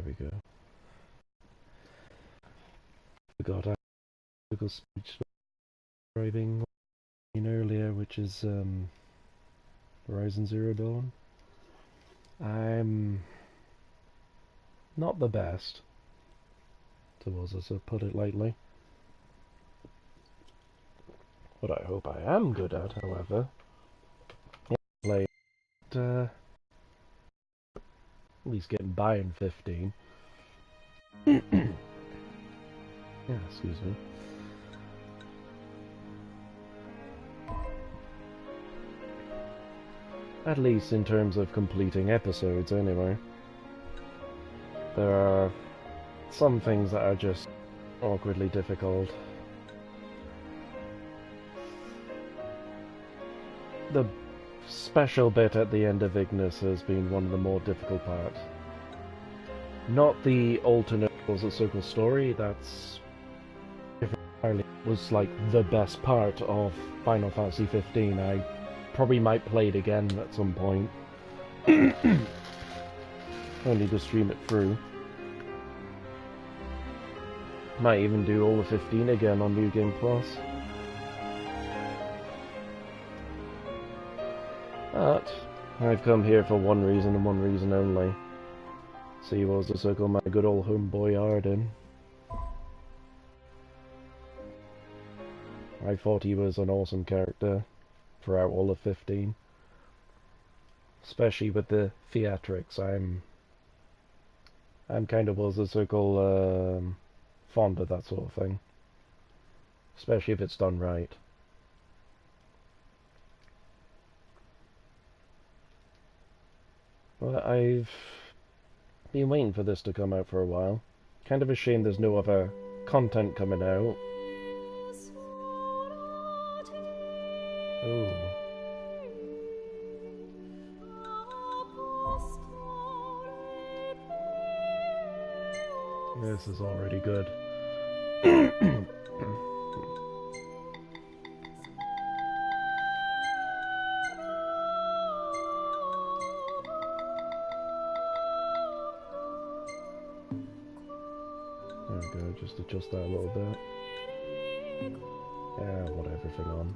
we go. Forgot I was speech describing earlier, which is Horizon Zero Dawn. I'm not the best, to put it lightly. What I hope I am good at, however, is play at least getting by in 15. Yeah, excuse me. At least in terms of completing episodes, anyway. There are some things that are just awkwardly difficult. The special bit at the end of Ignis has been one of the more difficult parts. Not the alternate circle story, that's entirely was like the best part of Final Fantasy 15. I probably might play it again at some point. Only to stream it through. Might even do all of 15 again on New Game Plus. But I've come here for one reason and one reason only. See Wars the Circle, my good old homeboy Ardyn. I thought he was an awesome character throughout all of 15. Especially with the theatrics. I'm kind of Wars the Circle fond of that sort of thing. Especially if it's done right. Well, I've been waiting for this to come out for a while. Kind of a shame there's no other content coming out. Ooh. This is already good. There we go, just adjust that a little bit. Yeah, want everything on.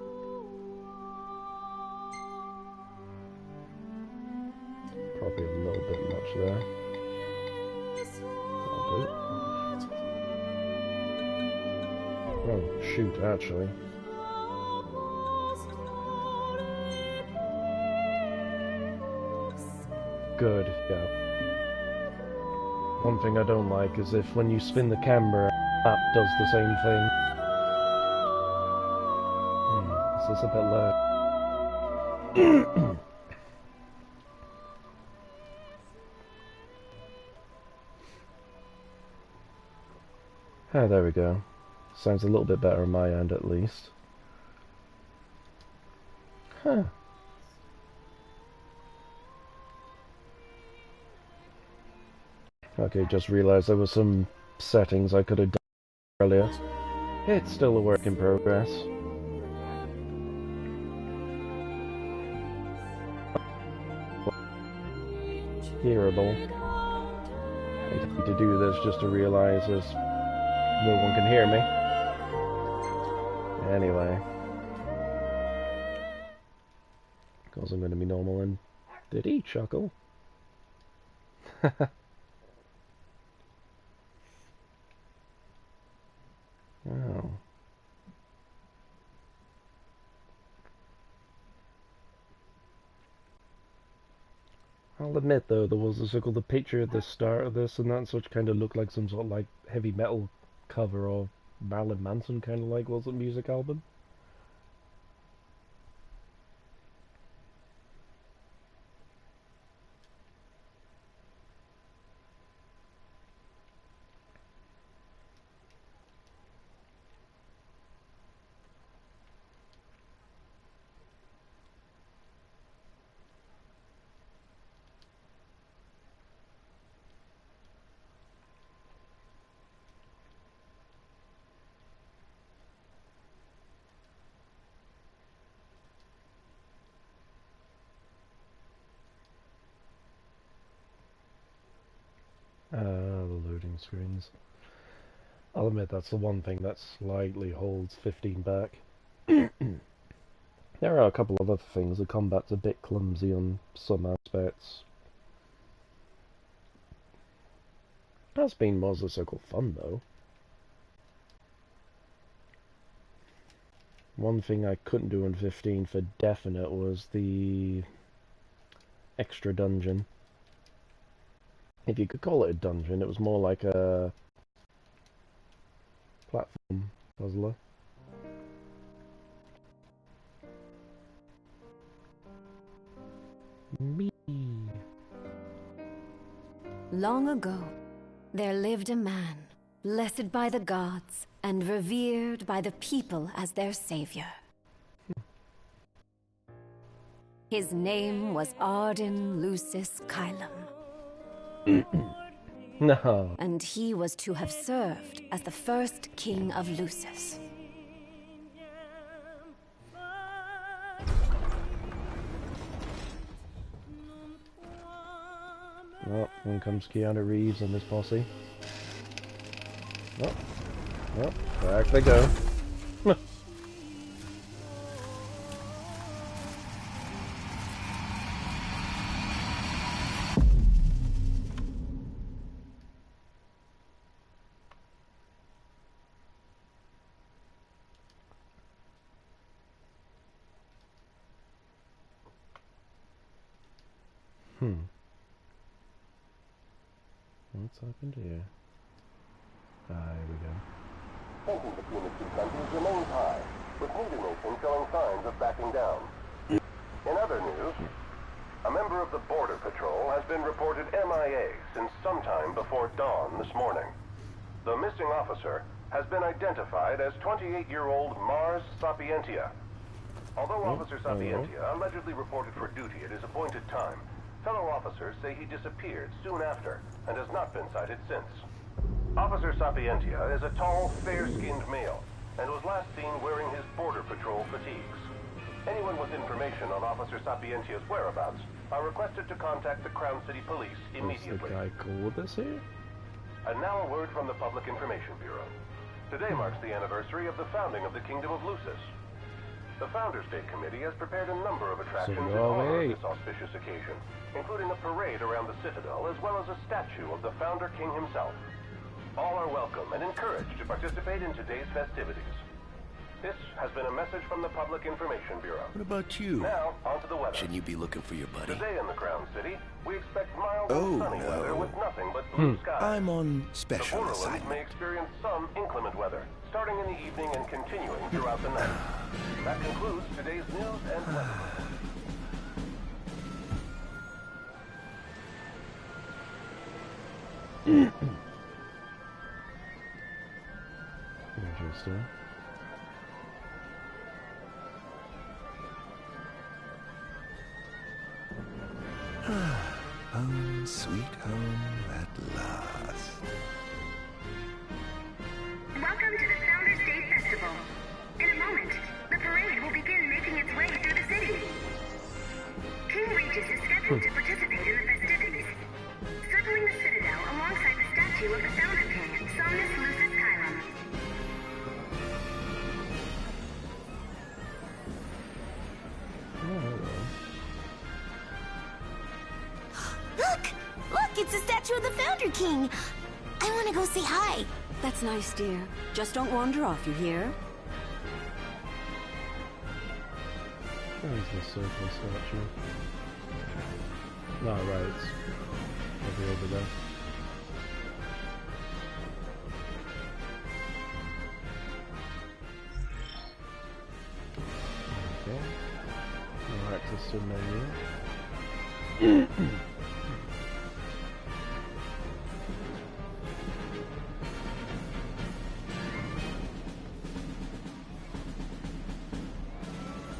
Probably a little bit much there. That'll do. Oh, shoot, actually. Good, yeah. One thing I don't like is if when you spin the camera, that does the same thing. This is a bit low. Ah, there we go. Sounds a little bit better on my end, at least. Huh. Okay, just realised there were some settings I could have done earlier. It's still a work in progress. Hearable. I need to do this just to realise there's no one can hear me. Anyway. Because I'm going to be normal and... Did he chuckle? Oh. I'll admit though, there was the picture at the start of this and that such kind of looked like some sort of like heavy metal cover of Marilyn Manson kind of like was it music album. loading screens. I'll admit that's the one thing that slightly holds 15 back. There are a couple of other things. The combat's a bit clumsy on some aspects. That's been motorcycle fun though. One thing I couldn't do in 15 for definite was the extra dungeon. If you could call it a dungeon, it was more like a platform puzzler. Me. Long ago, there lived a man, blessed by the gods and revered by the people as their savior. His name was Ardyn Lucis Kylum. No. And he was to have served as the first king of Lucis. Oh, in comes Keanu Reeves and his posse. Oh, oh, back they go. What's happened here? Here we go. Tension between the two countries remains high, with neither nation showing signs of backing down. In other news, a member of the Border Patrol has been reported MIA since sometime before dawn this morning. The missing officer has been identified as 28-year-old Mars Sapientia. Although Officer Sapientia allegedly reported for duty at his appointed time, fellow officers say he disappeared soon after and has not been sighted since. Officer Sapientia is a tall, fair-skinned male and was last seen wearing his Border Patrol fatigues. Anyone with information on Officer Sapientia's whereabouts are requested to contact the Crown City Police immediately. Is the guy cool with this here? And now a word from the Public Information Bureau. Today marks the anniversary of the founding of the Kingdom of Lucis. The Founders Day Committee has prepared a number of attractions in honor of this auspicious occasion, including a parade around the Citadel as well as a statue of the Founder King himself. All are welcome and encouraged to participate in today's festivities. This has been a message from the Public Information Bureau. What about you? Now, on to the weather. Shouldn't you be looking for your buddy? Today in the Crown City, we expect mild and sunny weather with nothing but blue skies. I'm on The special Borderlands assignment. may experience some inclement weather, starting in the evening and continuing throughout the night. That concludes today's news and weather. Interesting. Home, sweet home at last. Welcome to the Founders Day Festival. In a moment, the parade will begin making its way through the city. King Regis is scheduled to participate in the festivities, circling the Citadel alongside the statue of the Founder King, Somnus Lucis Kylum. Look, it's the statue of the Founder King. I want to go say hi. That's nice, dear. Just don't wander off, you hear? Where is the circle statue? No, right, it's maybe over there. Okay. No access to menu.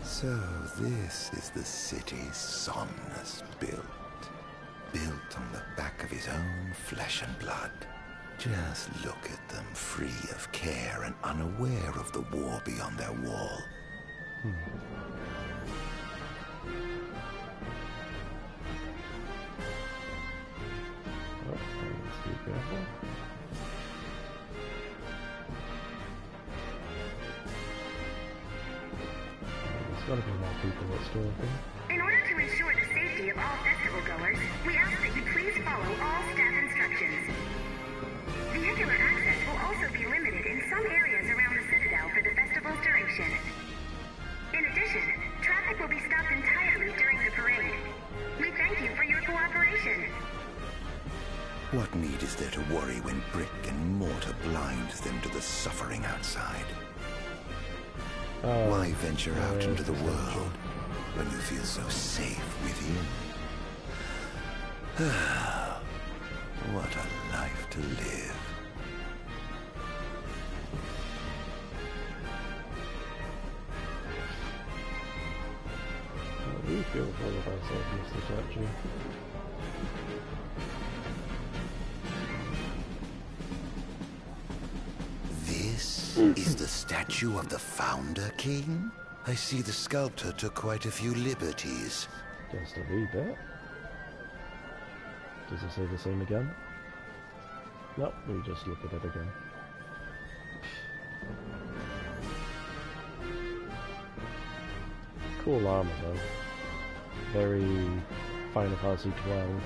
So this is the city Somnus built. Built on the back of his own flesh and blood. Just look at them, free of care and unaware of the war beyond their wall. Oh, let's be careful. Gotta be more people that store things. In order to ensure the safety of all festival goers, we ask that you please follow all staff instructions. Vehicular access will also be limited in some areas around the Citadel for the festival's duration. In addition, traffic will be stopped entirely during the parade. We thank you for your cooperation. What need is there to worry when brick and mortar blinds them to the suffering outside? Why venture out into the world when you feel so safe within? What a life to live. We feel full of ourselves, Mr. Statue. This is the statue of the Founder King? I see the sculptor took quite a few liberties. Just a wee bit. Does it say the same again? Nope, we just look at it again. Cool armor though. Very Final Fantasy 12.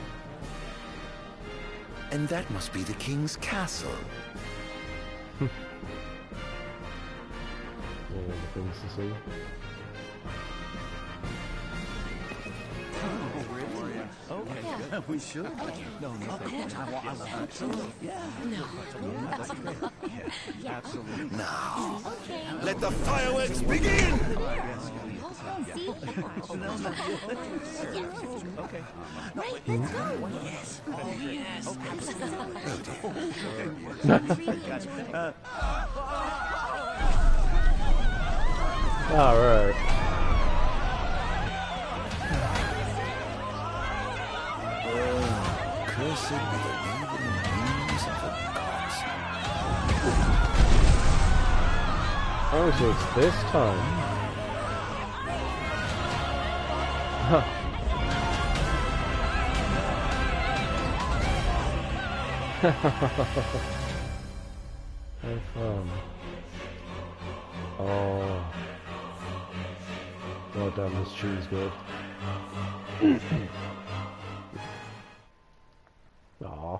And that must be the king's castle. All the things to see. Yeah, we should. No, I want absolutely. Yeah. No. Yeah. Absolutely. Now, let the fireworks begin! Okay. Right, let's go. Yes. Oh, yes. Alright. Cursed be the waving wings of the gods. Oh, so it's this time. Huh. Have fun. Oh. God damn, this cheese good. Aw.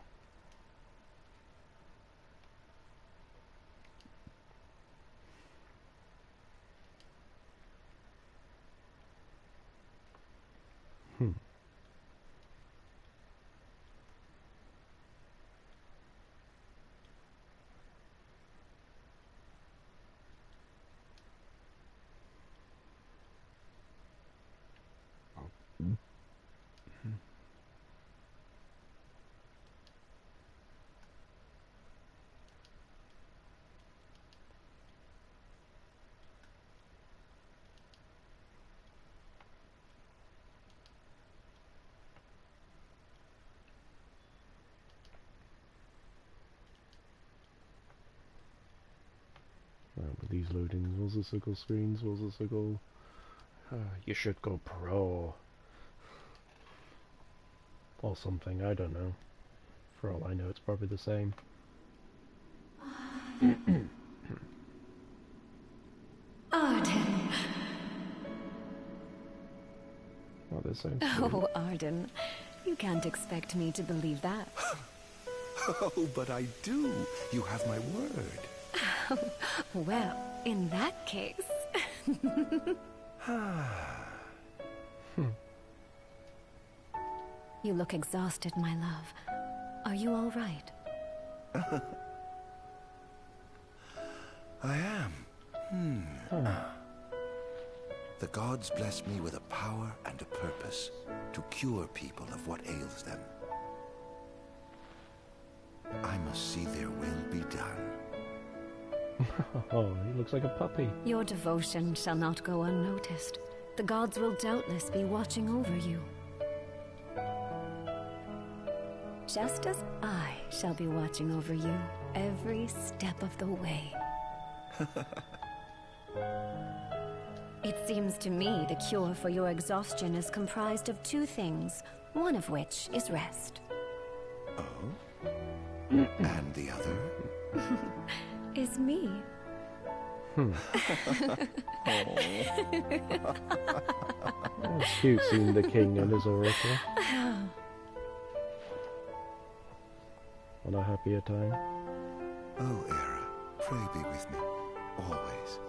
With these loadings, was a circle screens, was a circle. You should go pro. Or something, I don't know. For all I know, it's probably the same. Ardyn! Oh, this sounds Oh, Ardyn. You can't expect me to believe that. Oh, but I do. You have my word. Well, in that case... You look exhausted, my love. Are you all right? I am. The gods bless me with a power and a purpose to cure people of what ails them. I must see their will be done. Oh, he looks like a puppy. Your devotion shall not go unnoticed. The gods will doubtless be watching over you. Just as I shall be watching over you every step of the way. It seems to me the cure for your exhaustion is comprised of two things, one of which is rest. Oh? And the other? Is me. It's cute seeing the king and his oracle. On a happier time. Oh, Era, pray be with me, always.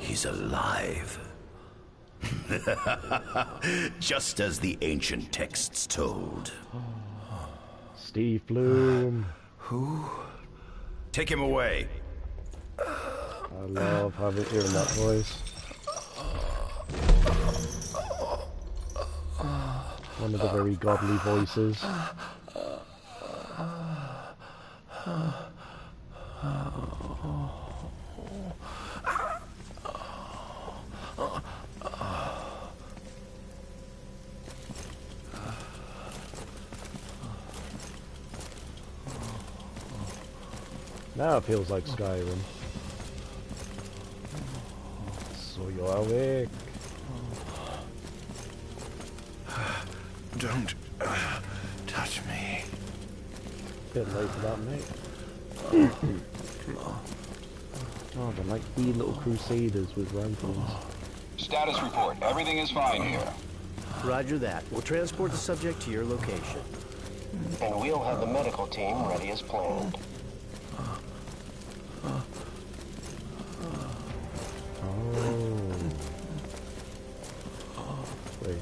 He's alive. Just as the ancient texts told. Steve Bloom. Who? Take him away. I love hearing that voice. One of the very godly voices. Now it feels like Skyrim. So you're awake. Don't touch me. Bit late for that, mate. Oh, they're like wee little crusaders with rifles. Status report. Everything is fine here. Roger that. We'll transport the subject to your location. And we'll have the medical team ready as planned.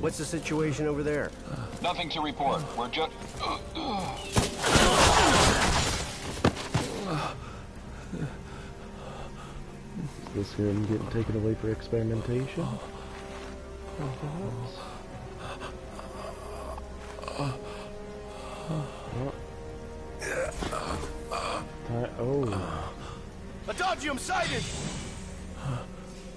What's the situation over there? Nothing to report. We're just... Is this him getting taken away for experimentation? Oh. Adagium sighted!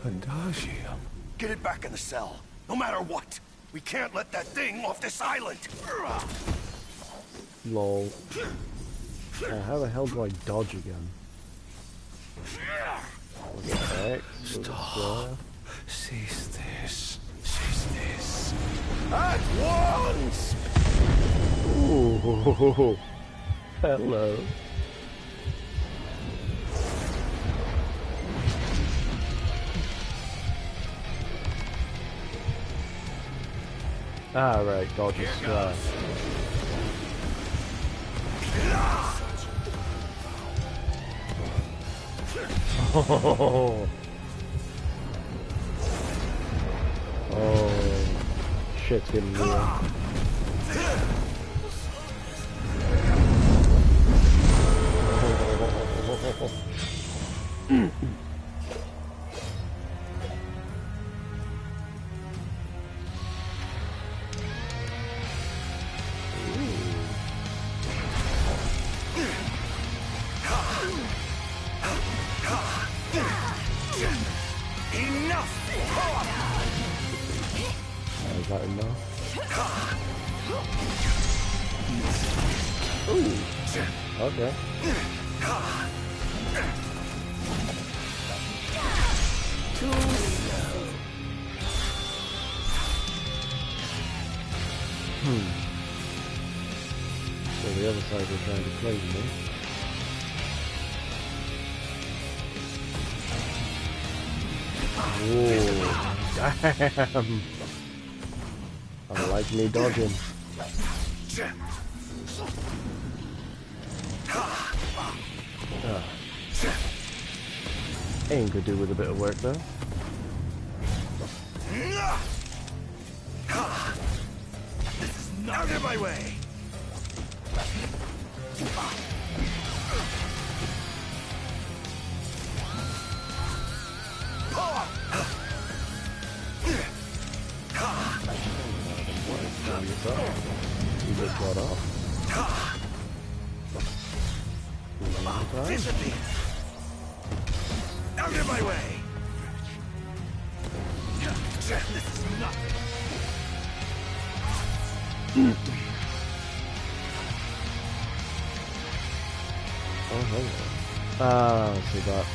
Adagium? Get it back in the cell. No matter what. We can't let that thing off this island. Lol. How the hell do I dodge again? X, Stop. Cease this. Cease this. At once! Ooh. Hello. Ah, right, dodge is square. Oh. Oh, shit's getting real. Is that enough? Ooh. Okay. So the other side are trying to claim me. Whoa. Damn. I like me dodging. Aim could do with a bit of work though. This is not in my way. What up? Disappear! Out of my way! This is nothing! Oh, hello. Ah, so that's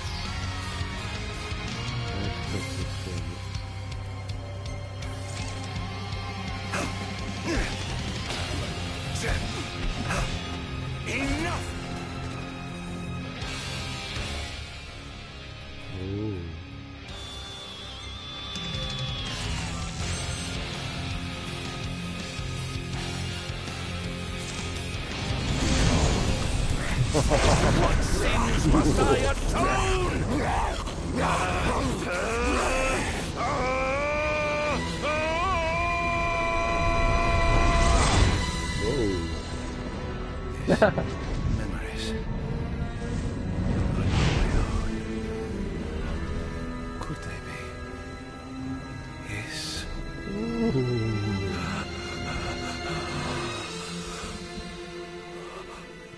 the thing. Enough! Ooh. What sins must I atone? Memories. Could they be? Yes.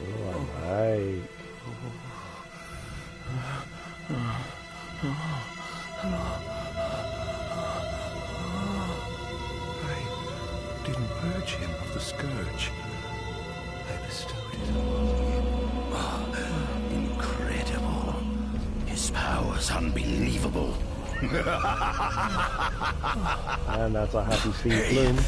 Oh, I like. I didn't purge him of the scourge. I bestowed it on him. Oh, incredible. His power's unbelievable. And that's a happy Steve Bloom.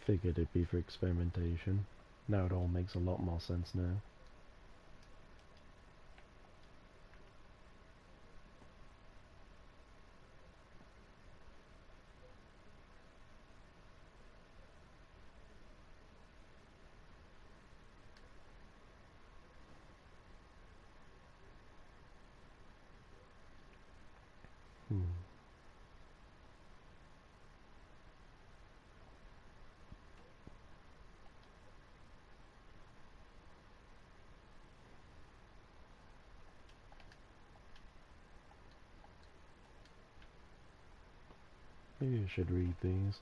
Figured it'd be for experimentation. Now it all makes a lot more sense now. Maybe I should read these.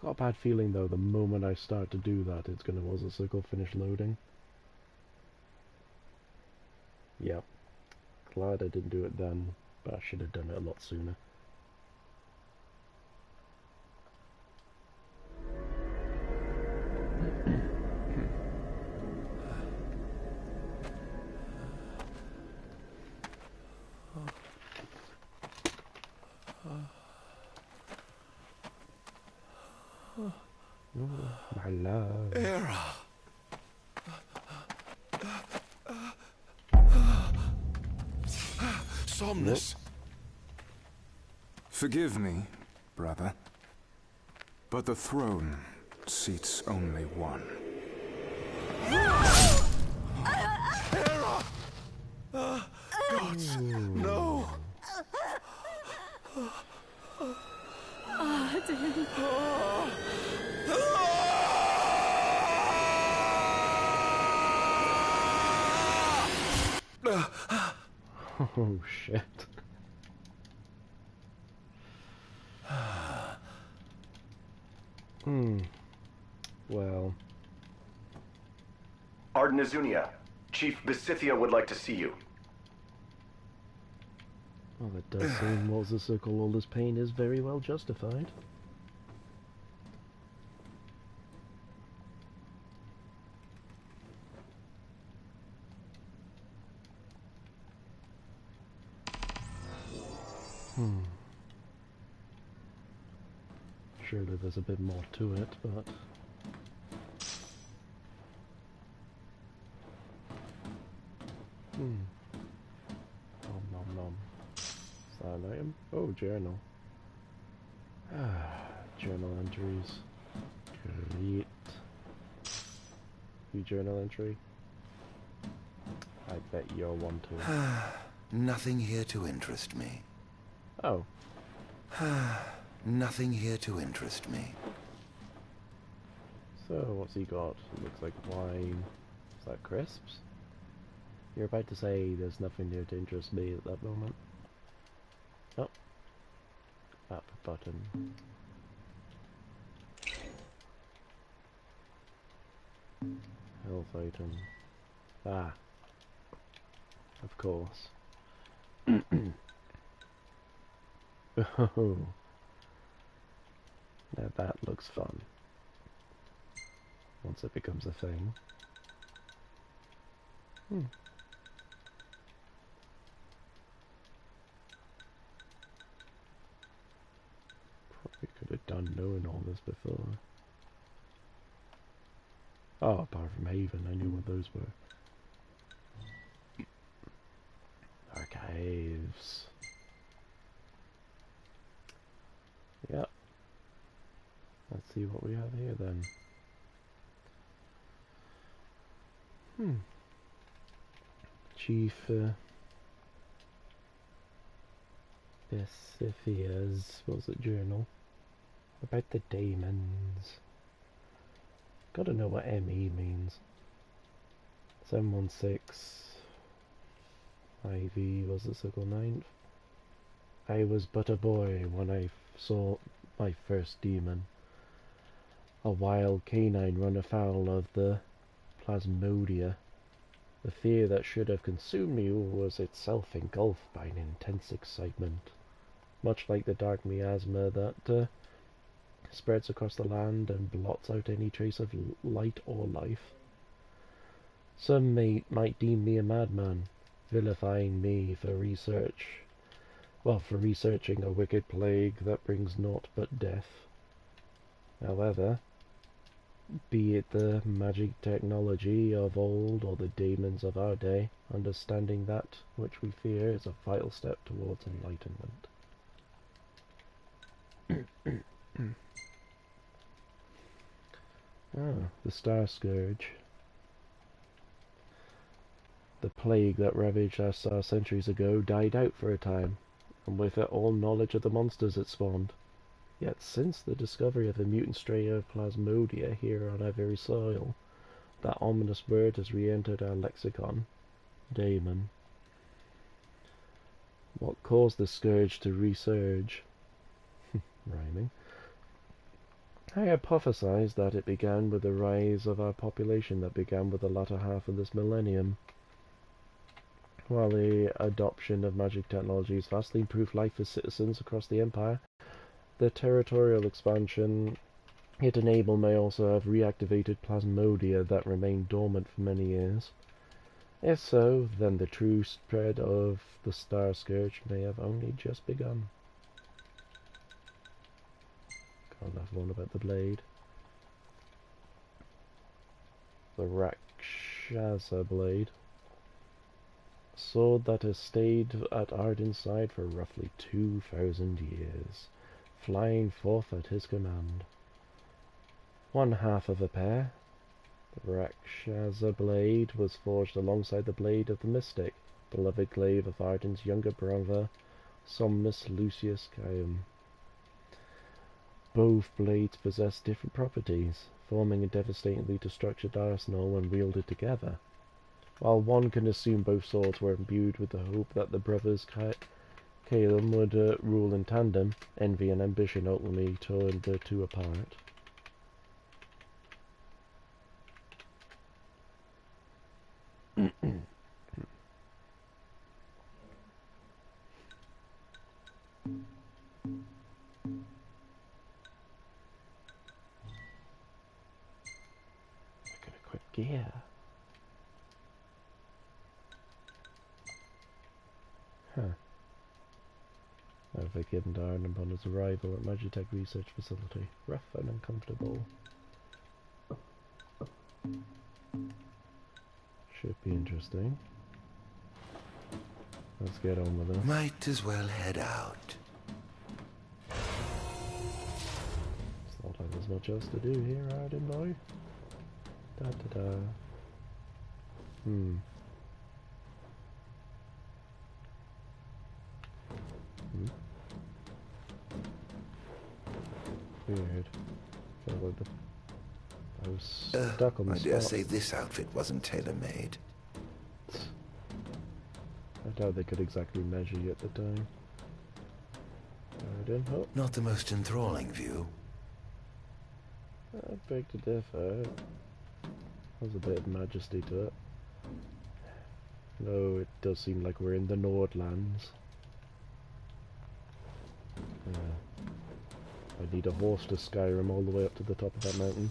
Got a bad feeling though, the moment I start to do that, it's gonna cause the circle finish loading. Yep. Glad I didn't do it then, but I should have done it a lot sooner. My love. Era. Somnus. Forgive me, brother, but the throne seats only one. Era! Gods, no! Ardyn. Oh shit. Well. Ardyn Azunia, Chief Besithia would like to see you. Well, it does seem was the circle all this pain is very well justified. Surely there's a bit more to it, but... Nom nom nom. Is that an item? Oh, journal. Journal entries. Great. creepy journal entry. I bet you're one too. Nothing here to interest me. Oh. Nothing here to interest me. So, what's he got? It looks like wine. Is that crisps? You're about to say there's nothing here to interest me at that moment. Oh. Up button. Health item. Ah. Of course. Oh. Now that looks fun. Once it becomes a thing. Probably could have done knowing all this before. Oh, apart from Haven, I knew what those were. Archives. Yep. Let's see what we have here then. Chief Besiphia's, what was it, journal? About the daemons. Gotta know what ME means. 716 IV was the circle 9th. I was but a boy when I saw my first demon. A wild canine run afoul of the plasmodia. The fear that should have consumed me was itself engulfed by an intense excitement, much like the dark miasma that spreads across the land and blots out any trace of light or life. Some might deem me a madman, vilifying me for researching a wicked plague that brings naught but death. However, be it the magic technology of old or the demons of our day, understanding that which we fear is a vital step towards enlightenment. The Star Scourge. The plague that ravaged our star centuries ago died out for a time, and with it all knowledge of the monsters it spawned. Yet since the discovery of a mutant strain of plasmodia here on our very soil, that ominous word has re-entered our lexicon. Daemon. What caused the scourge to resurge? Rhyming. I hypothesized that it began with the rise of our population that began with the latter half of this millennium. While the adoption of magic technologies vastly improved life for citizens across the Empire, the territorial expansion it enabled may also have reactivated plasmodia that remained dormant for many years. If so, then the true spread of the Star Scourge may have only just begun. Can't have one about the blade. The Rakshasa blade. Sword that has stayed at Ardyn's side for roughly 2,000 years, flying forth at his command. One half of a pair. The Rakshasa blade was forged alongside the blade of the Mystic, beloved glaive of Ardyn's younger brother, Somnus Lucius Caum. Both blades possess different properties, forming a devastatingly destructive arsenal when wielded together. While one can assume both swords were imbued with the hope that the brothers Caum would rule in tandem, envy and ambition ultimately tore the two apart. I could equip gear. Huh. I've given to Ardyn upon his arrival at Magitech Research Facility. Rough and uncomfortable. Should be interesting. Let's get on with it. Might as well head out. It's not like there's much else to do here, Ardyn boy. Da da da. Hmm. Weird. Felt like I was stuck on the I dare spot. say this outfit wasn't tailor-made. I doubt they could exactly measure you at the time. Ardyn, oh. Not the most enthralling view. I beg to differ. There's a bit of majesty to it. Though it does seem like we're in the Nordlands. I need a horse to Skyrim all the way up to the top of that mountain.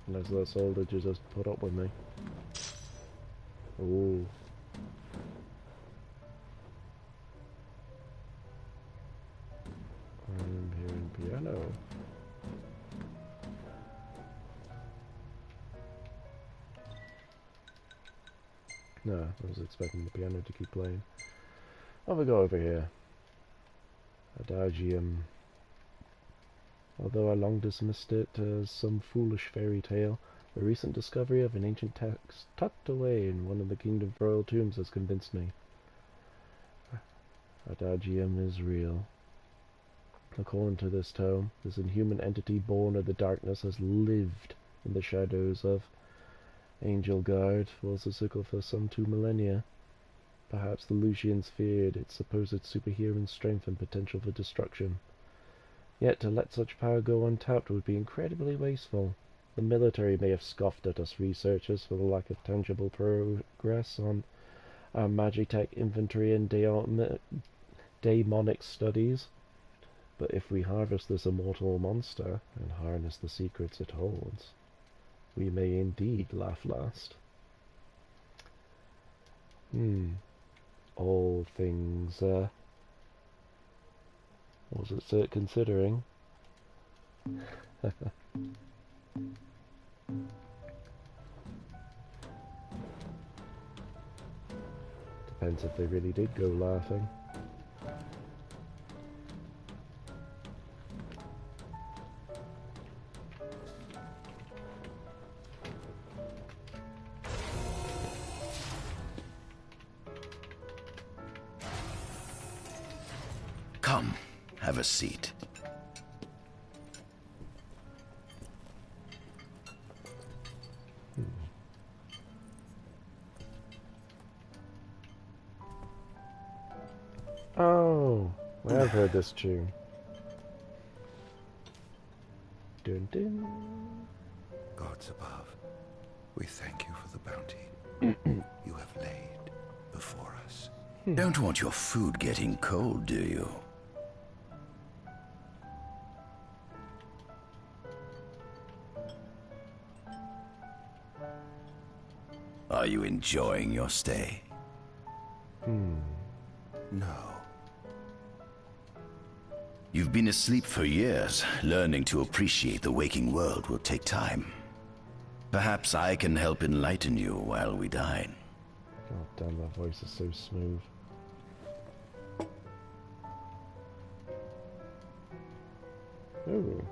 Unless that's all that you just put up with me. Ooh. I'm hearing piano. No, I was expecting the piano to keep playing. What have we got over here? Adagium. Although I long dismissed it as some foolish fairy tale, the recent discovery of an ancient text tucked away in one of the kingdom's royal tombs has convinced me. Adagium is real. According to this tome, this inhuman entity born of the darkness has lived in the shadows of Angel Guard was a circle for some 2 millennia. Perhaps the Lucians feared its supposed superhuman strength and potential for destruction. Yet to let such power go untapped would be incredibly wasteful. The military may have scoffed at us researchers for the lack of tangible progress on our Magitech inventory and daemonic studies. But if we harvest this immortal monster and harness the secrets it holds, we may indeed laugh last. All things, was it considering? Depends if they really did go laughing. Come, have a seat. Oh, I've heard this tune. Dun dun. Gods above, we thank you for the bounty you have laid before us. Don't want your food getting cold, do you? Are you enjoying your stay? No. You've been asleep for years. Learning to appreciate the waking world will take time. Perhaps I can help enlighten you while we dine. God damn, that voice is so smooth. Ooh.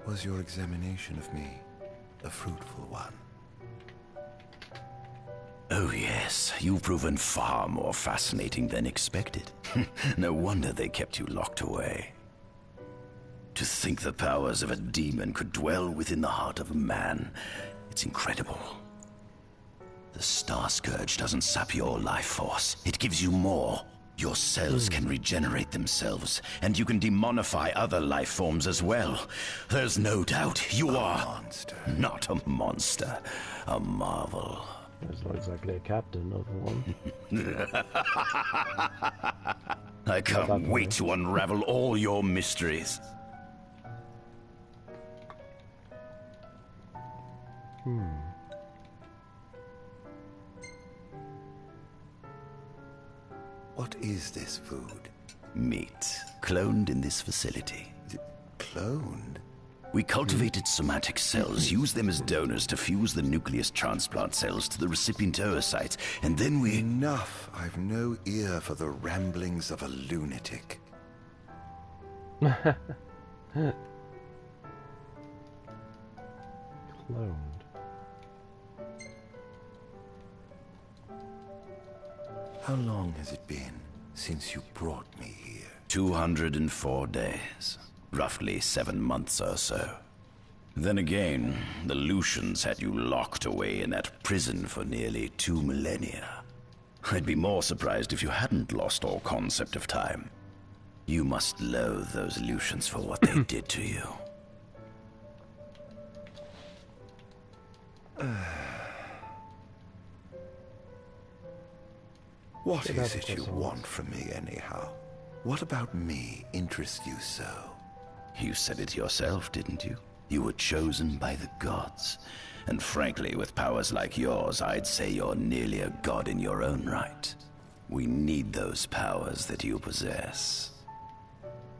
Was your examination of me a fruitful one? Oh yes, you've proven far more fascinating than expected. No wonder they kept you locked away. To think the powers of a demon could dwell within the heart of a man, it's incredible. The Star Scourge doesn't sap your life force, it gives you more. Your cells can regenerate themselves, and you can demonify other life forms as well. There's no doubt you are monster. Not a monster, a marvel. He's not exactly a captain of one. I can't wait to unravel all your mysteries. What is this food? Meat, cloned in this facility. Cloned? We cultivated somatic cells, used them as donors to fuse the nucleus transplant cells to the recipient oocytes, and then we... Enough! I've no ear for the ramblings of a lunatic. Cloned. How long has it been since you brought me here? 204 days. Roughly 7 months or so. Then again, the Lucians had you locked away in that prison for nearly 2 millennia. I'd be more surprised if you hadn't lost all concept of time. You must loathe those Lucians for what they did to you. What is it you want from me, anyhow? What about me interests you so? You said it yourself, didn't you? You were chosen by the gods. And frankly, with powers like yours, I'd say you're nearly a god in your own right. We need those powers that you possess.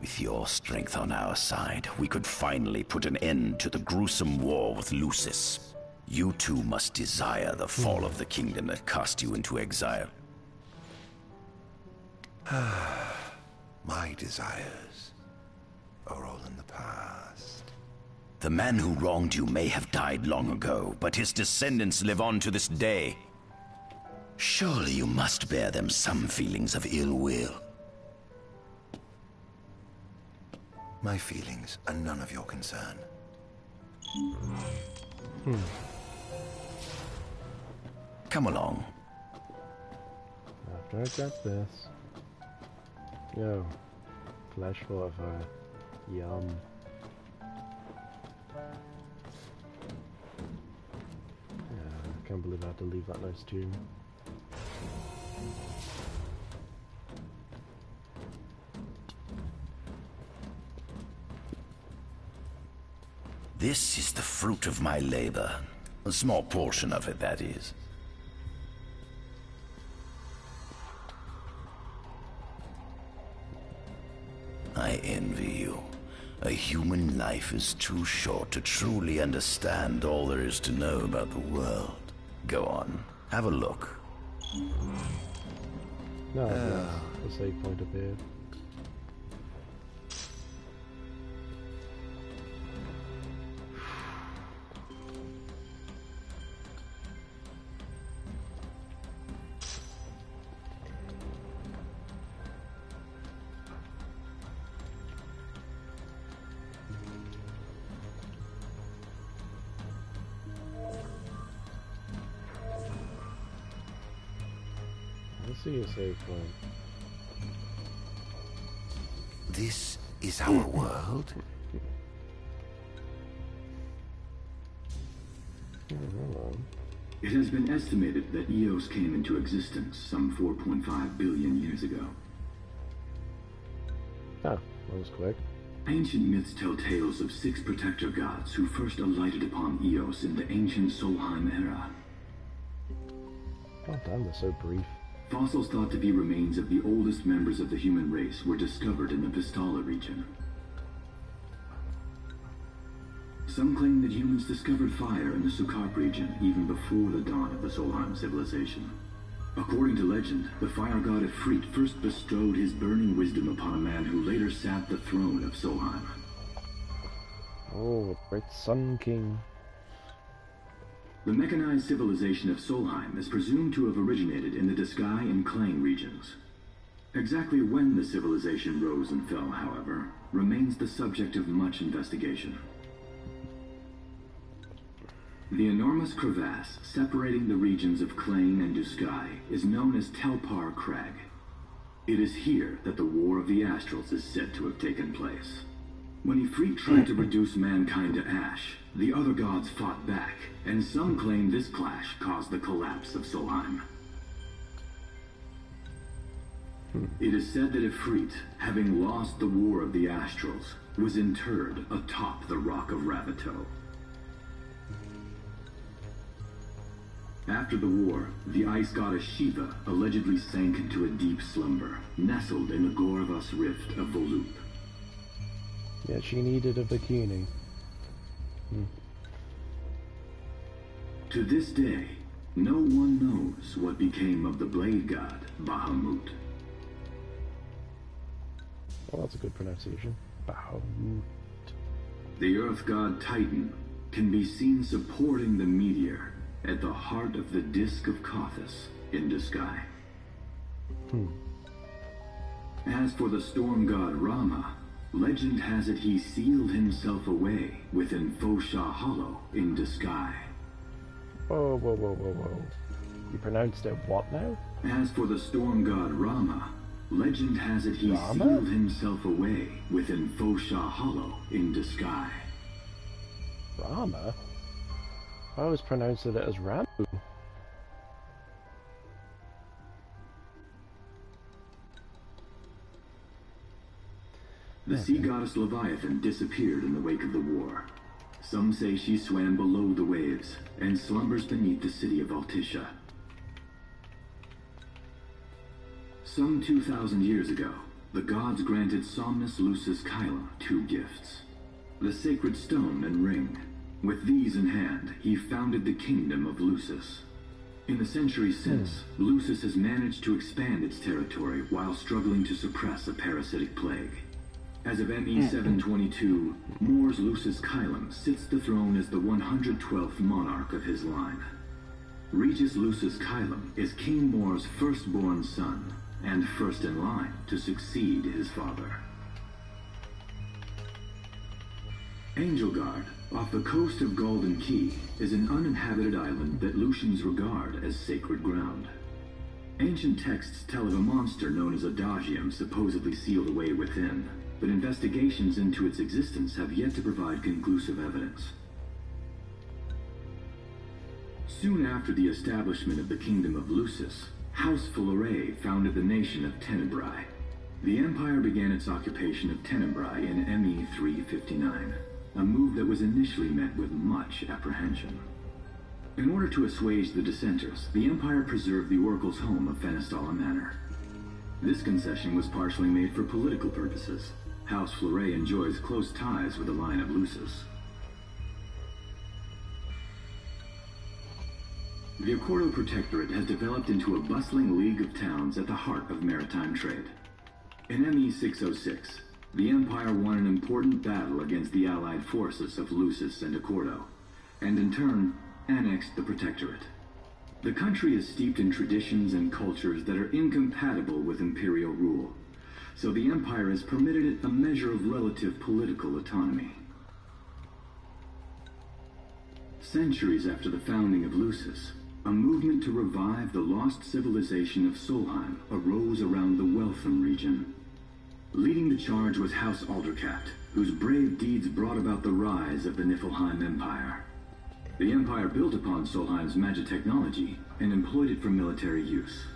With your strength on our side, we could finally put an end to the gruesome war with Lucis. You too must desire the fall of the kingdom that cast you into exile. My desires are all in the past. The man who wronged you may have died long ago, but his descendants live on to this day. Surely you must bear them some feelings of ill will. My feelings are none of your concern. Come along. After I got this. Yo. Flash fortifier. Yum. Yeah, I can't believe I had to leave that nice tune. This is the fruit of my labor. A small portion of it, that is. I envy you. A human life is too short to truly understand all there is to know about the world. Go on, have a look. No, the save point appeared. See a save point. This is our world? It has been estimated that Eos came into existence some 4.5 billion years ago. Ah, that was quick. Ancient myths tell tales of 6 protector gods who first alighted upon Eos in the ancient Solheim era. God damn, they're so brief. Fossils thought to be remains of the oldest members of the human race were discovered in the Vistala region. Some claim that humans discovered fire in the Sukarp region even before the dawn of the Solheim civilization. According to legend, the fire god Ifrit first bestowed his burning wisdom upon a man who later sat the throne of Solheim. Oh, great Sun King. The mechanized civilization of Solheim is presumed to have originated in the Disgai and Klang regions. Exactly when the civilization rose and fell, however, remains the subject of much investigation. The enormous crevasse separating the regions of Klang and Disgai is known as Telpar Crag. It is here that the War of the Astrals is said to have taken place. When Ifrit tried to reduce mankind to ash, the other gods fought back, and some claim this clash caused the collapse of Solheim. It is said that Ifrit, having lost the War of the Astrals, was interred atop the Rock of Ravito. After the war, the ice goddess Shiva allegedly sank into a deep slumber, nestled in the Goravas rift of Volute. Yeah, she needed a bikini. To this day, no one knows what became of the blade god, Bahamut. Well, that's a good pronunciation. Bahamut. The earth god Titan can be seen supporting the meteor at the heart of the disk of Kothis in the sky. As for the storm god Rama, legend has it he sealed himself away within Fosha Hollow in the sky. Whoa, whoa, whoa, whoa, whoa. You pronounced it what now? As for the storm god Rama, legend has it he sealed himself away within Fosha Hollow in the sky. Rama? I always pronounced it as Ramu. The sea goddess Leviathan disappeared in the wake of the war. Some say she swam below the waves and slumbers beneath the city of Altisha. Some 2,000 years ago, the gods granted Somnus Lucis Kyla 2 gifts: the sacred stone and ring. With these in hand, he founded the kingdom of Lucis. In the centuries since, Lucis has managed to expand its territory while struggling to suppress a parasitic plague. As of ME 722, Mor's Lucis Kylum sits the throne as the 112th monarch of his line. Regis Lucis Kylum is King Mor's firstborn son, and first in line to succeed his father. Angelgard, off the coast of Golden Key, is an uninhabited island that Lucians regard as sacred ground. Ancient texts tell of a monster known as Adagium supposedly sealed away within, but investigations into its existence have yet to provide conclusive evidence. Soon after the establishment of the Kingdom of Lucis, House Fulleré founded the nation of Tenebrae. The Empire began its occupation of Tenebrae in ME 359, a move that was initially met with much apprehension. In order to assuage the dissenters, the Empire preserved the Oracle's home of Fenestala Manor. This concession was partially made for political purposes. House Fleuret enjoys close ties with the line of Lucis. The Accordo Protectorate has developed into a bustling league of towns at the heart of maritime trade. In ME 606, the Empire won an important battle against the allied forces of Lucis and Accordo, and in turn, annexed the Protectorate. The country is steeped in traditions and cultures that are incompatible with imperial rule, so the Empire has permitted it a measure of relative political autonomy. Centuries after the founding of Lucis, a movement to revive the lost civilization of Solheim arose around the Weltham region. Leading the charge was House Aldercat, whose brave deeds brought about the rise of the Niflheim Empire. The Empire built upon Solheim's magic technology and employed it for military use.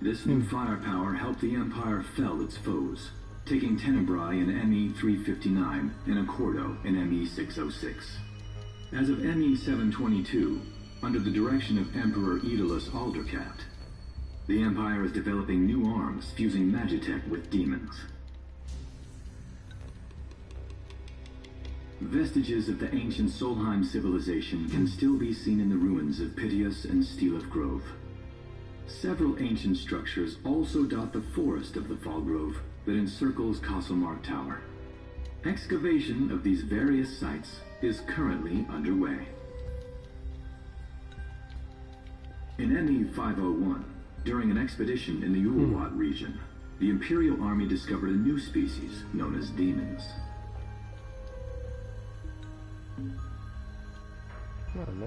This new firepower helped the Empire fell its foes, taking Tenebrae in ME 359 and Accordo in ME 606. As of ME 722, under the direction of Emperor Aedalus Aldercat, the Empire is developing new arms fusing magitech with demons. Vestiges of the ancient Solheim civilization can still be seen in the ruins of Piteous and Steeleth Grove. Several ancient structures also dot the forest of the Fall Grove that encircles Castlemark Tower. Excavation of these various sites is currently underway. In ME 501, during an expedition in the Ulwat region, the Imperial Army discovered a new species known as demons. Oh no.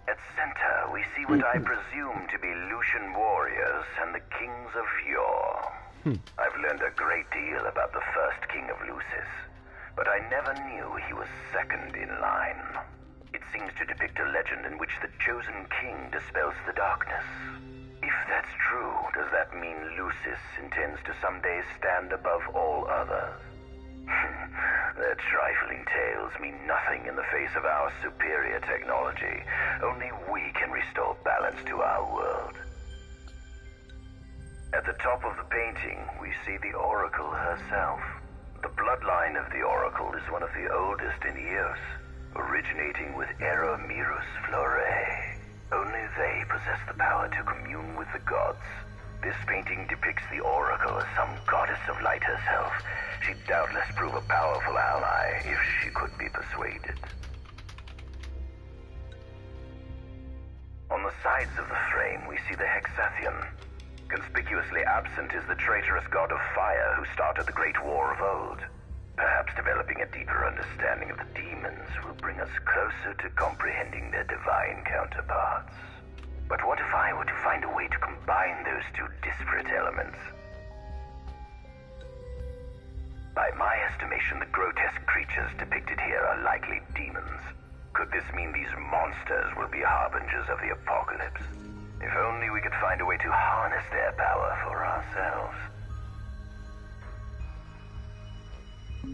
At center, we see what I presume to be Lucian warriors and the kings of yore. I've learned a great deal about the first king of Lucis, but I never knew he was second in line. It seems to depict a legend in which the chosen king dispels the darkness. If that's true, does that mean Lucis intends to someday stand above all others? Their trifling tales mean nothing in the face of our superior technology. Only we can restore balance to our world. At the top of the painting, we see the Oracle herself. The bloodline of the Oracle is one of the oldest in Eos, originating with Eromirus Flore. Only they possess the power to commune with the gods. This painting depicts the Oracle as some goddess of light herself. She'd doubtless prove a powerful ally if she could be persuaded. On the sides of the frame, we see the Hexathion. Conspicuously absent is the traitorous god of fire who started the Great War of old. Perhaps developing a deeper understanding of the demons will bring us closer to comprehending their divine counterparts. But what if I were to find a way to combine those two disparate elements? By my estimation, the grotesque creatures depicted here are likely demons. Could this mean these monsters will be harbingers of the apocalypse? If only we could find a way to harness their power for ourselves.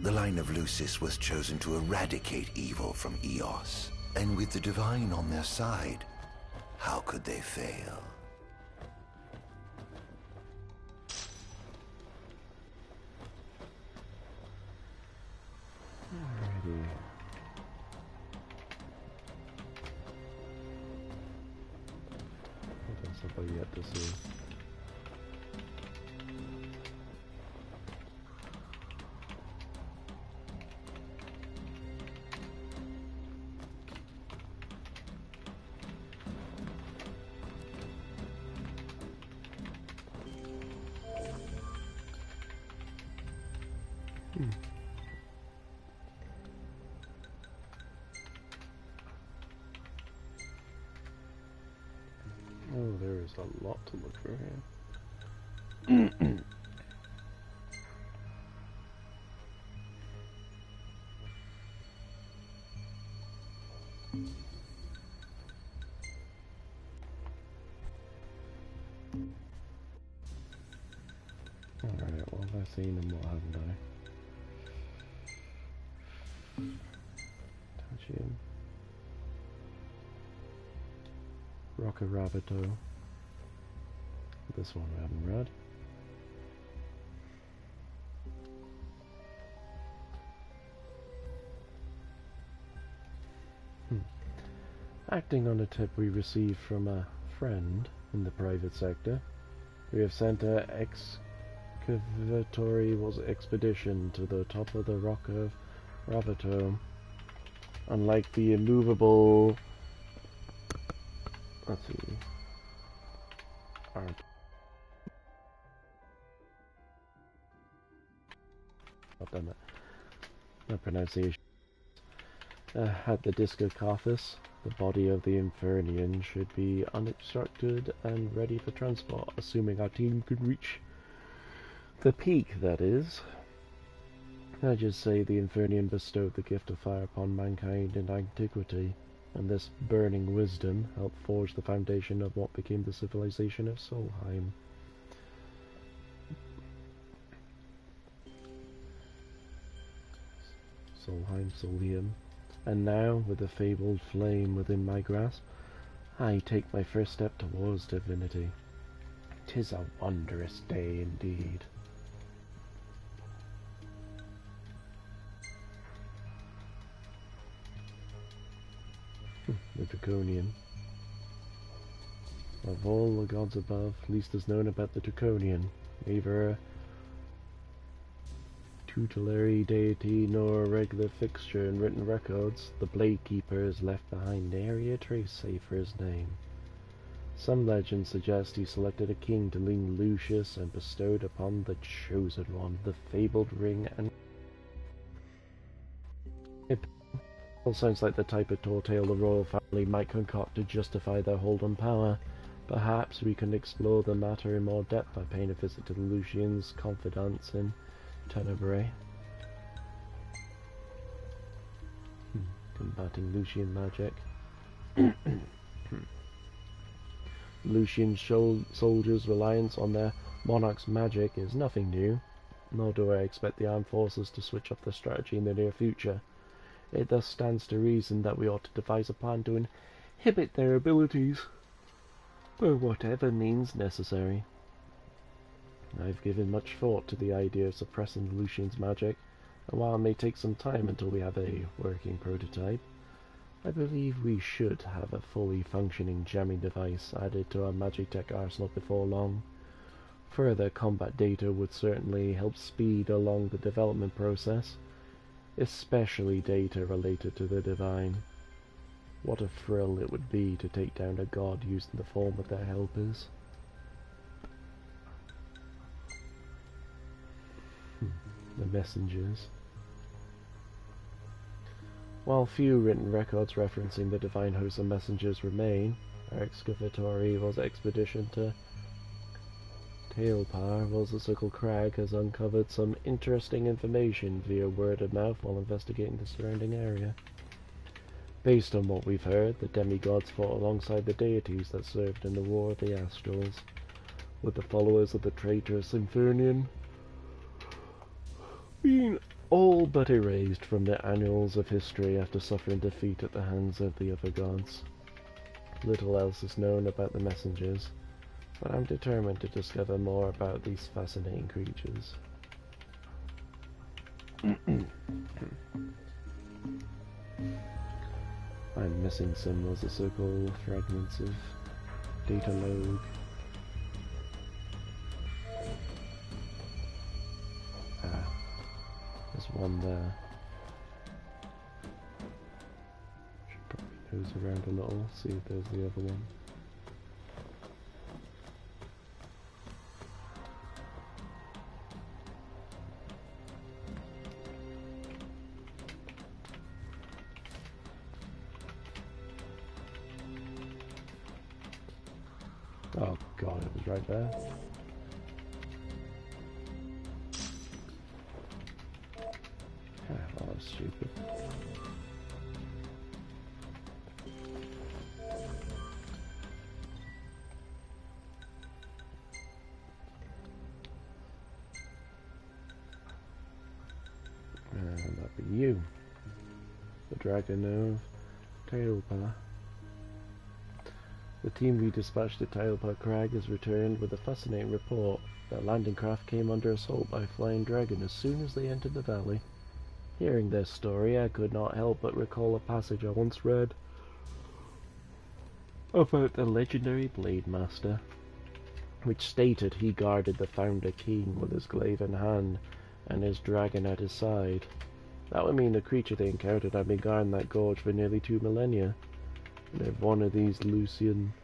The line of Lucis was chosen to eradicate evil from Eos. And with the divine on their side, how could they fail? Alrighty. What else have I yet to see? Oh, there is a lot to look for here. Alright, what have I seen and what haven't I? Touchium. Rocker Rabito. This one we haven't read. Acting on a tip we received from a friend in the private sector, we have sent an excavatory expedition to the top of the rock of Rabito. Unlike the immovable... let's see... damn it. No pronunciation. At the Discocathus, the body of the Infernian should be unobstructed and ready for transport, assuming our team could reach the peak, that is. I just say the Infernian bestowed the gift of fire upon mankind in antiquity, and this burning wisdom helped forge the foundation of what became the civilization of Solheim. Solheim. And now, with the fabled flame within my grasp, I take my first step towards divinity. 'Tis a wondrous day indeed. The Draconian. Of all the gods above, least is known about the Draconian. Neither a tutelary deity nor a regular fixture in written records, the Blade Keeper has left behind nary a trace save for his name. Some legends suggest he selected a king to lead Lucius and bestowed upon the Chosen One the fabled ring and... It all sounds like the type of tall tale the royal family might concoct to justify their hold on power. Perhaps we can explore the matter in more depth by paying a visit to the Lucian's confidants in Tenebrae. Combating Lucian magic. Lucian soldiers' reliance on their monarch's magic is nothing new, nor do I expect the armed forces to switch up their strategy in the near future. It thus stands to reason that we ought to devise a plan to inhibit their abilities, by whatever means necessary. I've given much thought to the idea of suppressing Lucian's magic, and while it may take some time until we have a working prototype, I believe we should have a fully functioning jamming device added to our Magitech arsenal before long. Further combat data would certainly help speed along the development process, especially data related to the Divine. What a thrill it would be to take down a god using the form of their helpers. The messengers. While few written records referencing the divine host of messengers remain, our excavatory was expedition to Tailpar, Circle Crag, has uncovered some interesting information via word of mouth while investigating the surrounding area. Based on what we've heard, the demigods fought alongside the deities that served in the War of the Astrals, with the followers of the traitorous Infernian being all but erased from the annals of history after suffering defeat at the hands of the other gods. Little else is known about the messengers, but I'm determined to discover more about these fascinating creatures. I'm missing some circle fragments of data log. There's one there. Should probably nose around a little, see if there's the other one. Oh god, it was right there. Oh, that's stupid. And that'd be you. The Dragon of Tailpar. The team we dispatched to Tailpar Crag has returned with a fascinating report. Their landing craft came under assault by a flying dragon as soon as they entered the valley. Hearing their story, I could not help but recall a passage I once read about the legendary Blade Master, which stated he guarded the Founder King with his glaive in hand and his dragon at his side. That would mean the creature they encountered had been guarding that gorge for nearly 2 millennia. And if one of these Lucian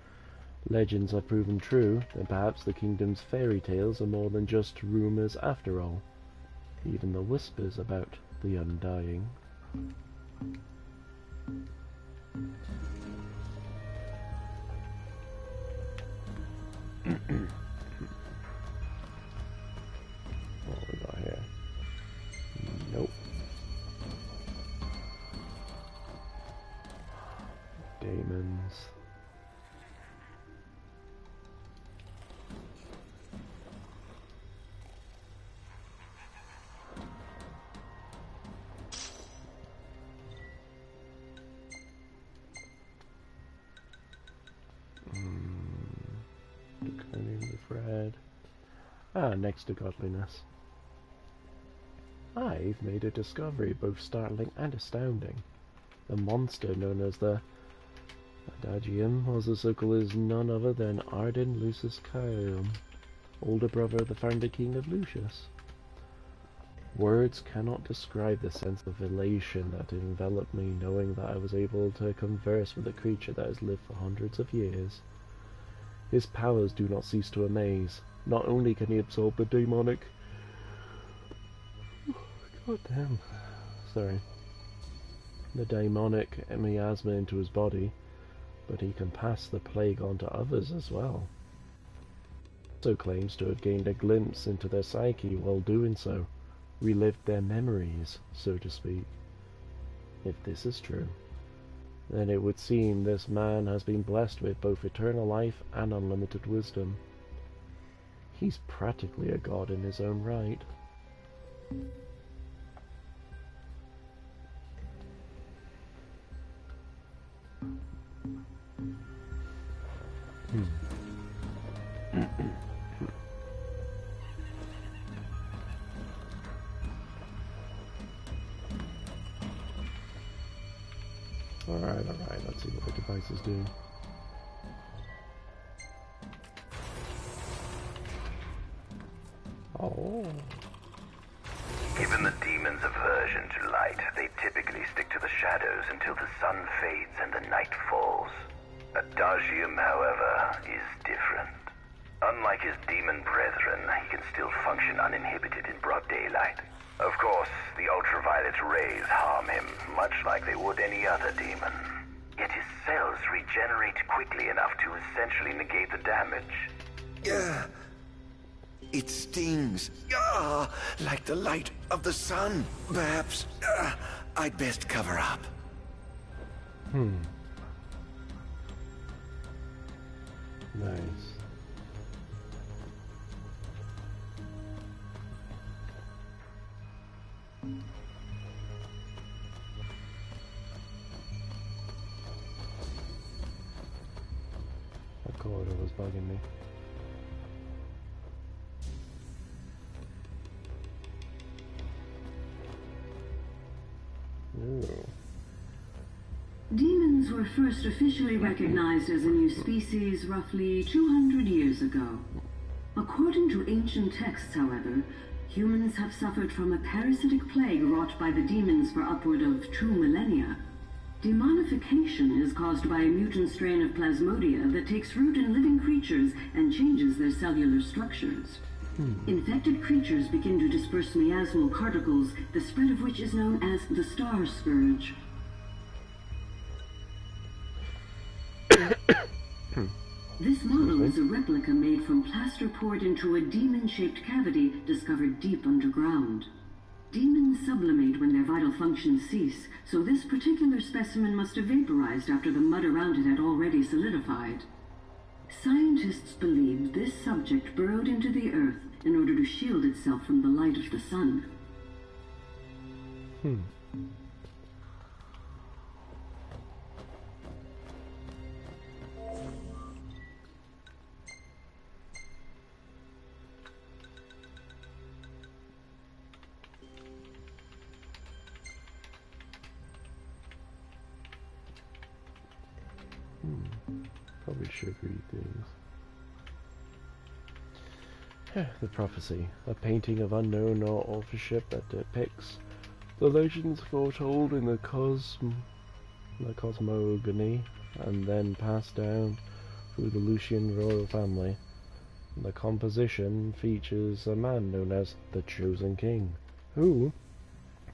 legends have proven true, then perhaps the kingdom's fairy tales are more than just rumors after all. Even the whispers about the Undying. What we got here? Nope. Daemons. Next to godliness. I've made a discovery both startling and astounding. The monster known as the Adagium Circle is none other than Ardyn Lucis Caelum, older brother of the founder king of Lucius. Words cannot describe the sense of elation that enveloped me knowing that I was able to converse with a creature that has lived for hundreds of years. His powers do not cease to amaze. Not only can he absorb the demonic... God damn. Sorry. The demonic miasma into his body, but he can pass the plague on to others as well. He also claims to have gained a glimpse into their psyche while doing so, relived their memories, so to speak. If this is true, then it would seem this man has been blessed with both eternal life and unlimited wisdom. He's practically a god in his own right. this is doing. Oh. Given the demon's aversion to light, they typically stick to the shadows until the sun fades and the night falls. Adagium, however, is different. Unlike his demon brethren, he can still function uninhibited in broad daylight. Of course, the ultraviolet rays harm him, much like they would any other demon. Yet his cells regenerate quickly enough to essentially negate the damage. It stings. Like the light of the sun. Perhaps I'd best cover up. Nice. That corridor was bugging me. Ooh. Demons were first officially recognized as a new species roughly 200 years ago. According to ancient texts, however, humans have suffered from a parasitic plague wrought by the demons for upward of 2 millennia. Demonification is caused by a mutant strain of plasmodia that takes root in living creatures and changes their cellular structures. Infected creatures begin to disperse miasmal particles, the spread of which is known as the Star Scourge. This model is a replica made from plaster poured into a demon-shaped cavity discovered deep underground. Demons sublimate when their vital functions cease, so this particular specimen must have vaporized after the mud around it had already solidified. Scientists believed this subject burrowed into the earth in order to shield itself from the light of the sun. Probably sugary things. The Prophecy, a painting of unknown authorship that depicts the legends foretold in the cosmogony and then passed down through the Lucian royal family. The composition features a man known as the Chosen King, who,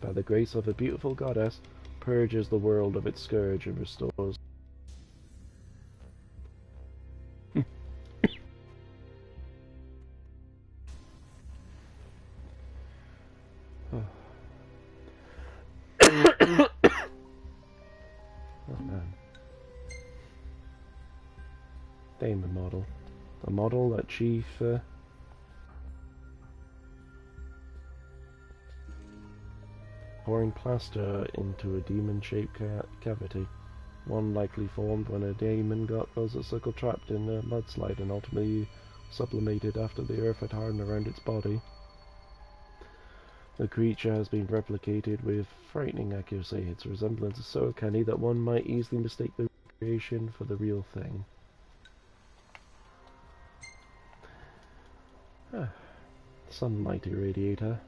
by the grace of a beautiful goddess, purges the world of its scourge and restores Damon model. A model that Chief pouring plaster into a demon-shaped cavity. One likely formed when a demon got a circle trapped in a mudslide and ultimately sublimated after the earth had hardened around its body. The creature has been replicated with frightening accuracy. Its resemblance is so uncanny that one might easily mistake the creation for the real thing. Sunlight irradiator.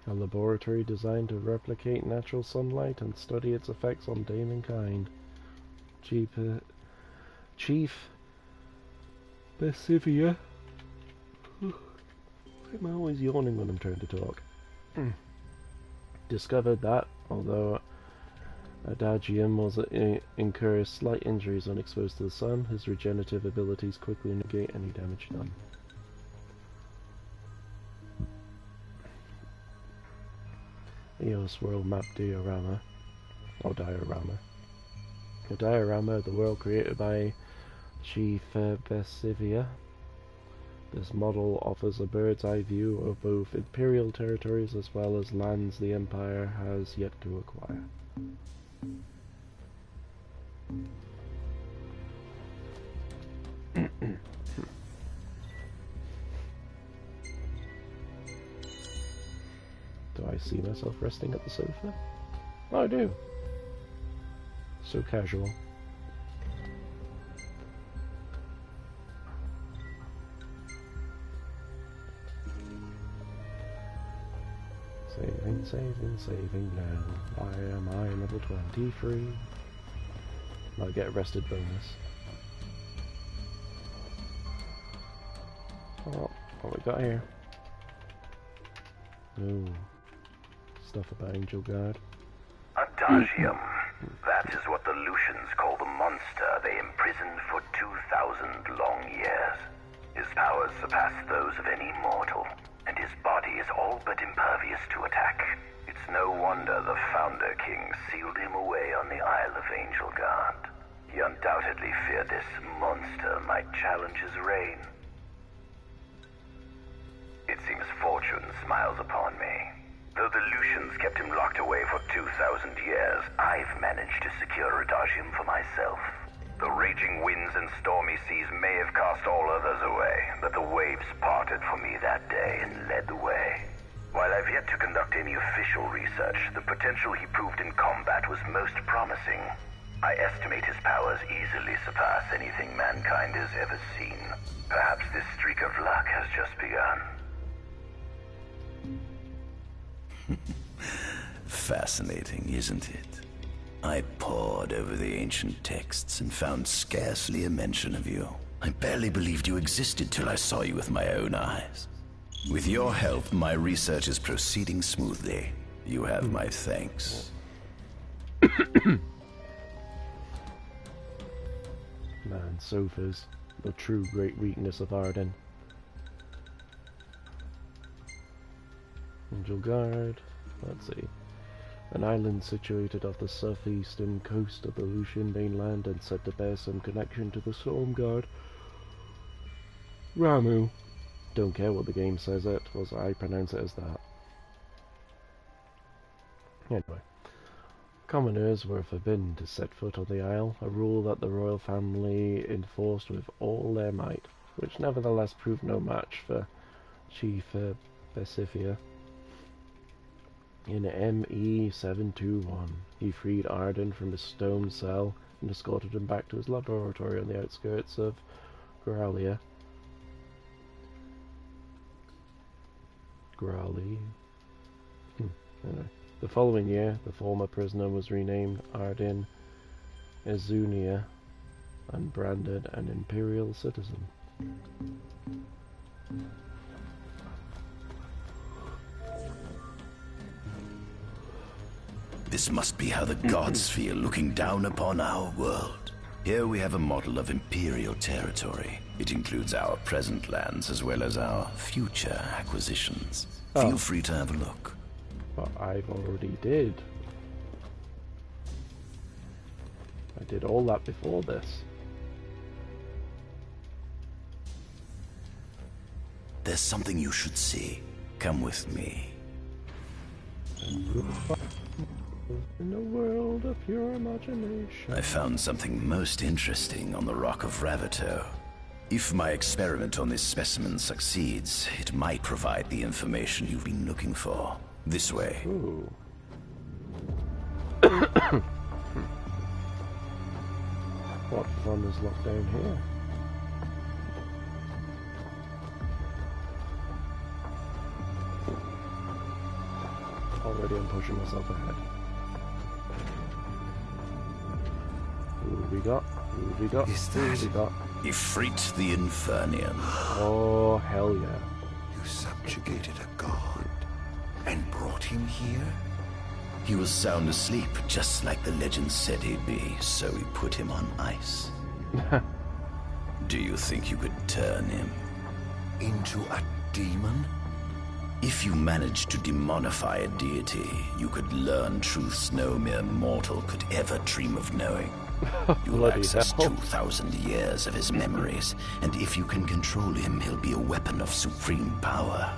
A laboratory designed to replicate natural sunlight and study its effects on humankind. Chief Besivia. Why am I always yawning when I'm trying to talk? Discovered that, although Adagium incurs slight injuries when exposed to the sun, his regenerative abilities quickly negate any damage done. EOS World Map Diorama. Or Diorama. A diorama of the world created by Chief Besivia. This model offers a bird's eye view of both imperial territories as well as lands the Empire has yet to acquire. Do I see myself resting at the sofa? Oh, I do. So casual. Saving now. Why am I level 23? I'll get arrested bonus. Oh, what we got here? Ooh. Stuff about Angel Guard. Adagium. That is what the Lucians call the monster they imprisoned for 2,000 long years. His powers surpass those of any mortal, and his body is all but impervious to attack. It's no wonder the Founder King sealed him away on the Isle of Angel Guard. He undoubtedly feared this monster might challenge his reign. It seems fortune smiles upon me. Though the Lucians kept him locked away for 2,000 years, I've managed to secure Adagium for myself. The raging winds and stormy seas may have cast all others away, but the waves parted for me that day and led the way. While I've yet to conduct any official research, the potential he proved in combat was most promising. I estimate his powers easily surpass anything mankind has ever seen. Perhaps this streak of luck has just begun. Fascinating, isn't it? I pored over the ancient texts and found scarcely a mention of you. I barely believed you existed till I saw you with my own eyes. With your help, my research is proceeding smoothly. You have my thanks. Man, sofas. The true great weakness of Ardyn. Angel Guard. Let's see. An island situated off the southeastern coast of the Lucian mainland and said to bear some connection to the Storm Guard. Ramu. Don't care what the game says it, was I pronounce it as that. Anyway. Commoners were forbidden to set foot on the isle, a rule that the royal family enforced with all their might, which nevertheless proved no match for Chief Besifia. In ME 721, he freed Ardyn from his stone cell and escorted him back to his laboratory on the outskirts of Growly. Anyway. The following year, the former prisoner was renamed Ardyn Ezunia and branded an imperial citizen. This must be how the gods feel looking down upon our world. Here we have a model of imperial territory. It includes our present lands as well as our future acquisitions. Feel free to have a look. But I've already did. I did all that before this. There's something you should see. Come with me. In a world of pure imagination. I found something most interesting on the Rock of Ravito. If my experiment on this specimen succeeds, it might provide the information you've been looking for. This way. Ooh. What fun is locked down here? Already I'm pushing myself ahead. Who we got? Who we got? Who we got? Ifrit the Infernian. Oh, hell yeah. You subjugated a god and brought him here? He was sound asleep, just like the legend said he'd be, so we put him on ice. Do you think you could turn him into a demon? If you managed to demonify a deity, you could learn truths no mere mortal could ever dream of knowing. You'll access 2,000 years of his memories, and if you can control him, he'll be a weapon of supreme power.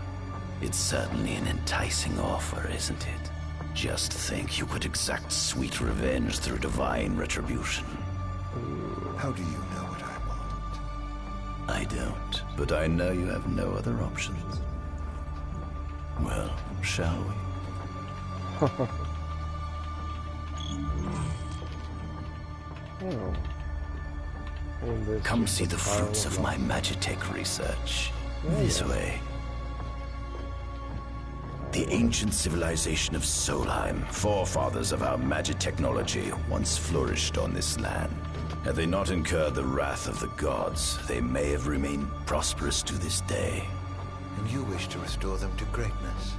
It's certainly an enticing offer, isn't it? Just think you could exact sweet revenge through divine retribution. How do you know what I want? I don't, but I know you have no other options. Well, shall we? Oh. Come see the fruits of my Magitech research. This way. The ancient civilization of Solheim, forefathers of our magic technology, once flourished on this land. Had they not incurred the wrath of the gods, they may have remained prosperous to this day. And you wish to restore them to greatness?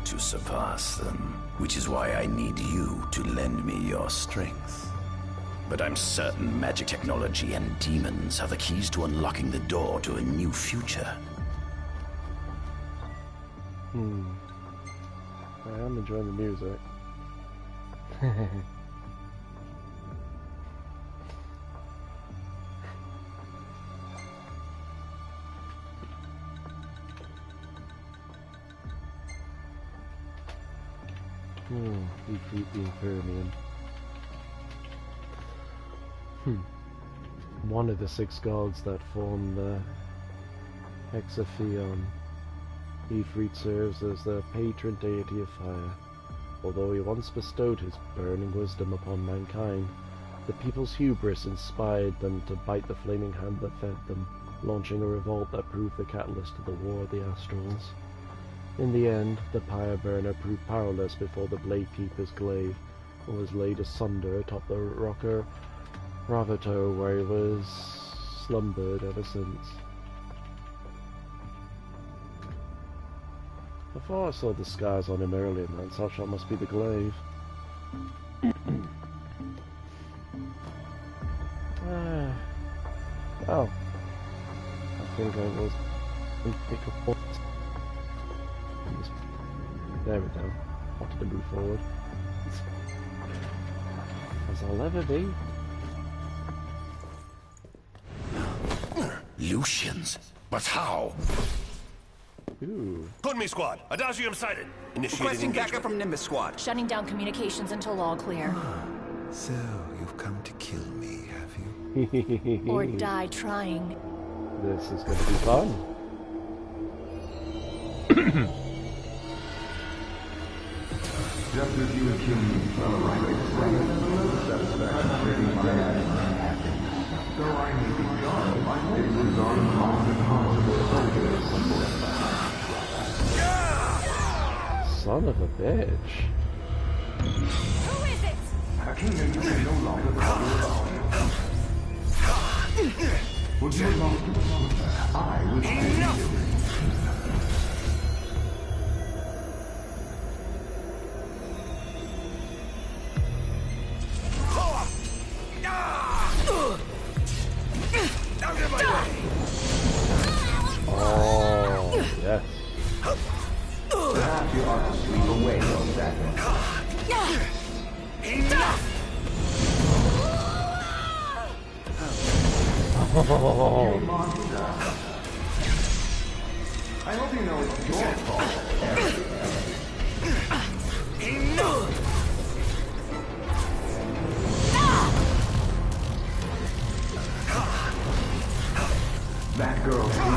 To surpass them, which is why I need you to lend me your strength. But I'm certain magic technology and demons are the keys to unlocking the door to a new future. I am enjoying the music. Defeat the Inferium. One of the 6 gods that form the Hexaphion. Ifrit serves as the patron deity of fire. Although he once bestowed his burning wisdom upon mankind, the people's hubris inspired them to bite the flaming hand that fed them, launching a revolt that proved the catalyst to the War of the Astrals. In the end, the pyre burner proved powerless before the Blade Keeper's glaive, and was laid asunder atop the rocker Ravato, where he was slumbered ever since. I thought I saw the scars on him earlier, man, so that must be the glaive. Oh. I think I was... pick up what... There we go. Wanted to move forward. As I'll ever be. Lucians? But how? Ooh. Kunmi Squad, Adagium sighted. Requesting backup from Nimbus Squad. Shutting down communications until all clear. So, you've come to kill me, have you? Or die trying. This is going to be fun. Just as you would kill me from a right satisfaction trading my happiness. So I may be gone, my faces are long and Son of a bitch. Who is it? A kingdom you can no longer call your own. Would you belong to I would enough! Oh, yes. Perhaps you ought to sleep away from that. Oh. I hope you know it's your fault. That girl is your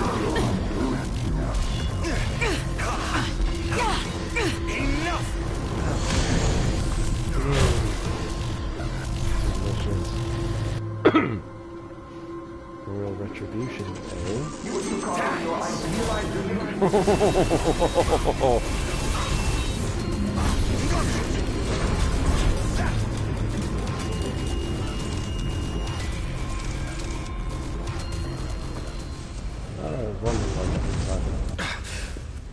Royal retribution, eh? You were too caught on your idealized illusion. I was wondering why nothing's happening.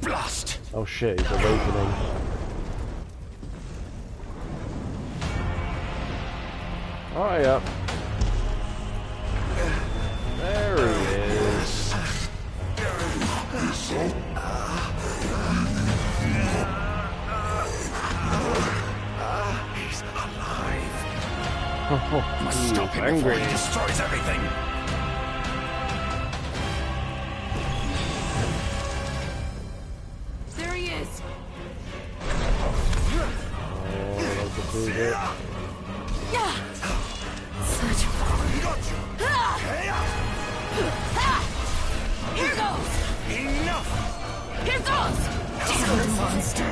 Blast! Oh shit, he's awakening. Oh yeah. There he is. He's alive. Oh, Must stop him before he destroys everything. There he is. Oh, that's a cool bit. Such Here goes! Enough! Here goes! Damn monster!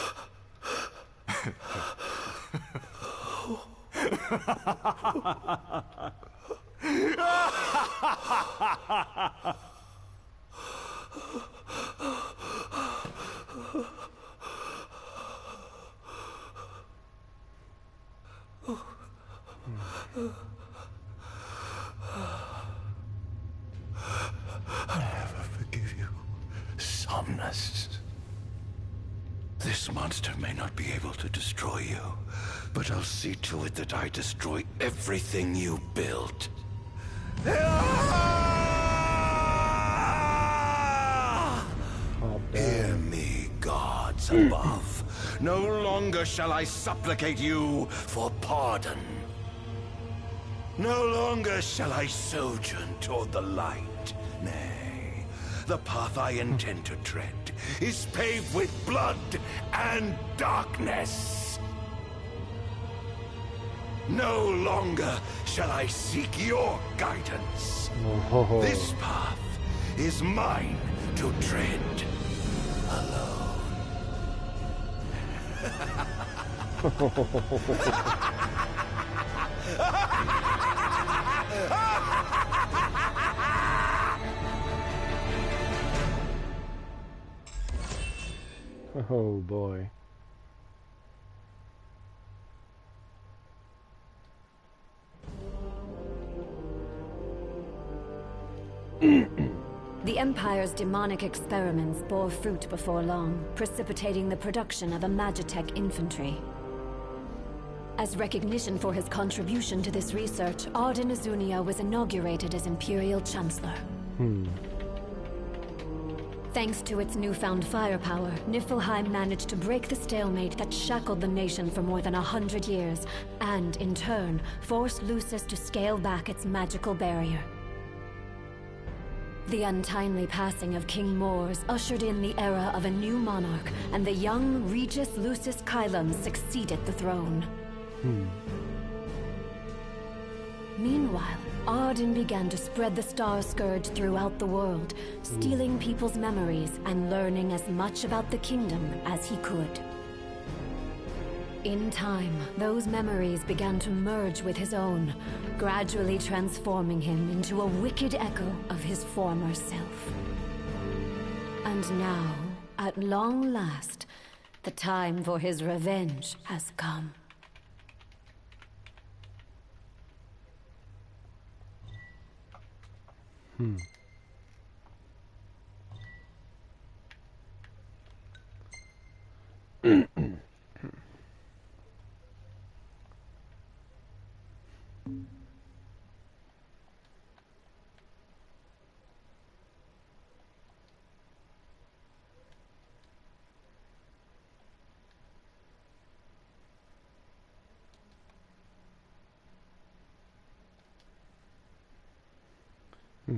I'll never forgive you, Somnus. This monster may not be able to destroy you, but I'll see to it that I destroy everything you built. Hear me, gods above. No longer shall I supplicate you for pardon. No longer shall I sojourn toward the light. Nay, the path I intend to tread is paved with blood and darkness. No longer shall I seek your guidance. This path is mine to tread alone. Oh boy. The Empire's demonic experiments bore fruit before long, precipitating the production of a Magitech infantry. As recognition for his contribution to this research, Ardyn Azunia was inaugurated as Imperial Chancellor. Thanks to its newfound firepower, Niflheim managed to break the stalemate that shackled the nation for more than 100 years, and, in turn, forced Lucis to scale back its magical barrier. The untimely passing of King Mors ushered in the era of a new monarch, and the young Regis Lucis Kylum succeeded the throne. Meanwhile, Ardyn began to spread the Star Scourge throughout the world, stealing people's memories and learning as much about the kingdom as he could. In time, those memories began to merge with his own, gradually transforming him into a wicked echo of his former self. And now, at long last, the time for his revenge has come.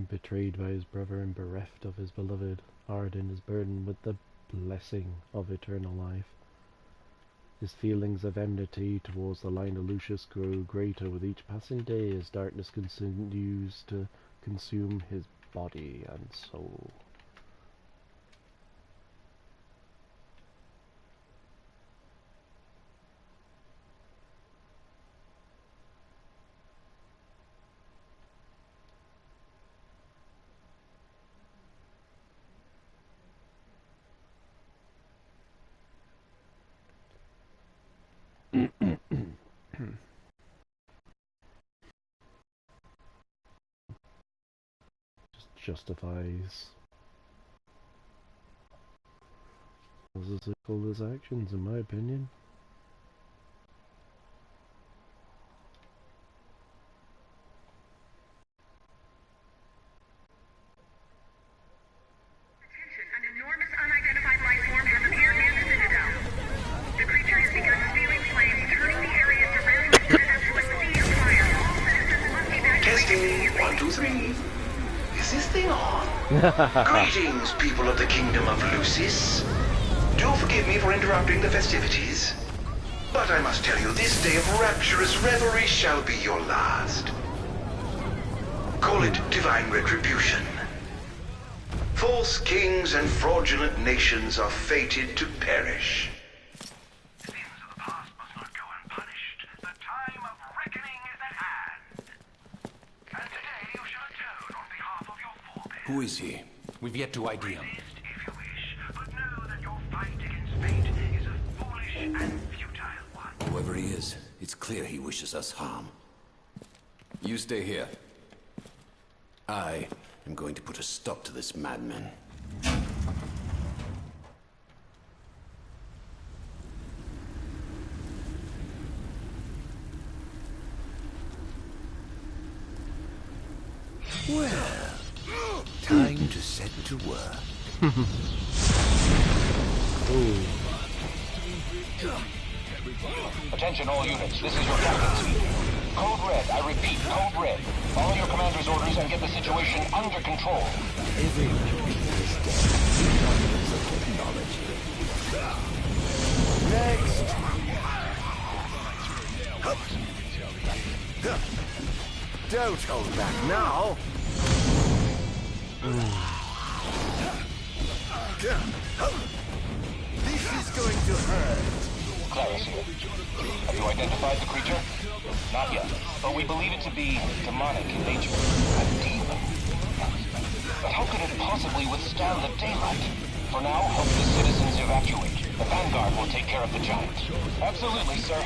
Betrayed by his brother and bereft of his beloved, Ardyn is burdened with the blessing of eternal life. His feelings of enmity towards the line of Lucius grow greater with each passing day as darkness continues to consume his body and soul. Justifies all his actions, in my opinion. An enormous unidentified life form has appeared near the Citadel. The creature has begun spewing flames, turning the area surrounding the Citadel to a sea of fire. All citizens must evacuate. Testing, 1, 2, 3. Is this thing on? Greetings, people of the Kingdom of Lucis. Do forgive me for interrupting the festivities, but I must tell you, this day of rapturous revelry shall be your last. Call it divine retribution. False kings and fraudulent nations are fated to perish. Things of the past Who is he? We've yet to ID him. Whoever he is, it's clear he wishes us harm. You stay here. I am going to put a stop to this madman. Well, time to set to work. Attention all units, this is your captain speaking. Code Red, I repeat, Code Red. Follow your commander's orders and get the situation under control. Every is dead. Wonders of technology. Next! Don't hold back now! This is going to hurt! Clarice here. Have you identified the creature? Not yet, but we believe it to be demonic in nature. A demon. But how could it possibly withstand the daylight? For now, help the citizens evacuate. The Vanguard will take care of the giant. Absolutely, sir.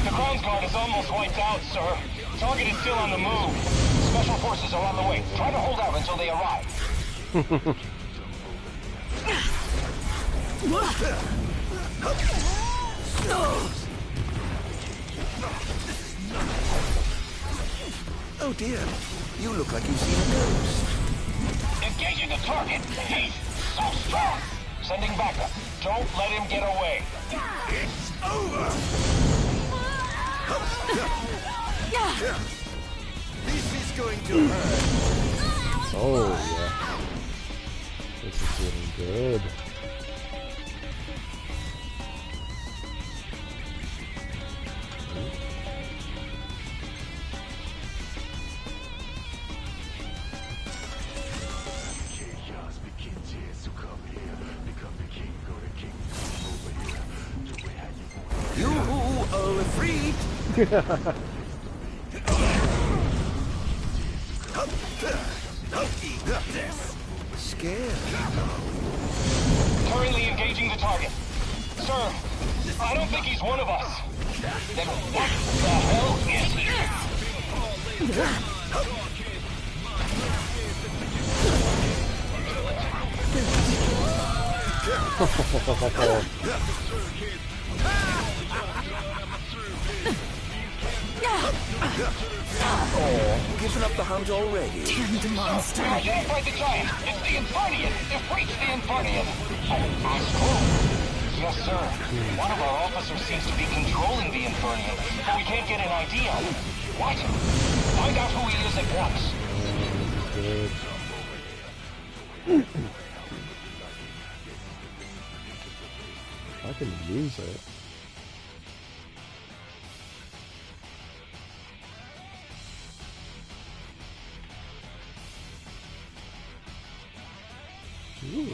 The Crown's Guard is almost wiped out, sir. Target is still on the move. Special forces are on the way. Try to hold out until they arrive. Oh dear, you look like you've seen a ghost. Engaging the target. He's so strong. Sending backup. Don't let him get away. It's over. This is going to hurt. Oh yeah. This is getting good. You are freed! Scared? Currently engaging the target. Sir, I don't think he's one of us. Then what the hell is he? Oh, giving up the hunt already? Damned monster. We identified the giant. It's the Infernian. It reached the Infernian. Astral? Yes, sir. One of our officers seems to be controlling the Infernian, but we can't get an ID on him. What? Find out who he is at once. I can use it. Ooh.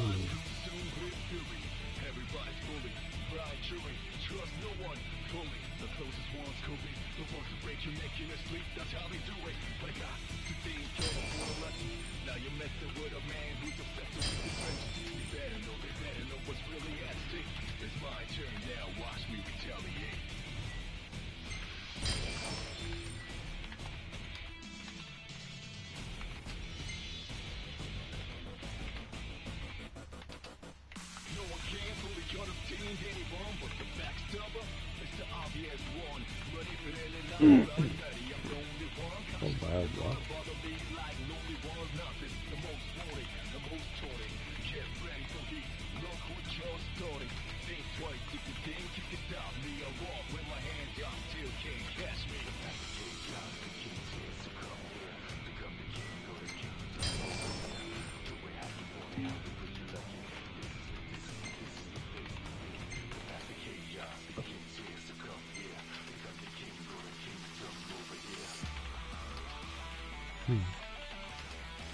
Oh my God.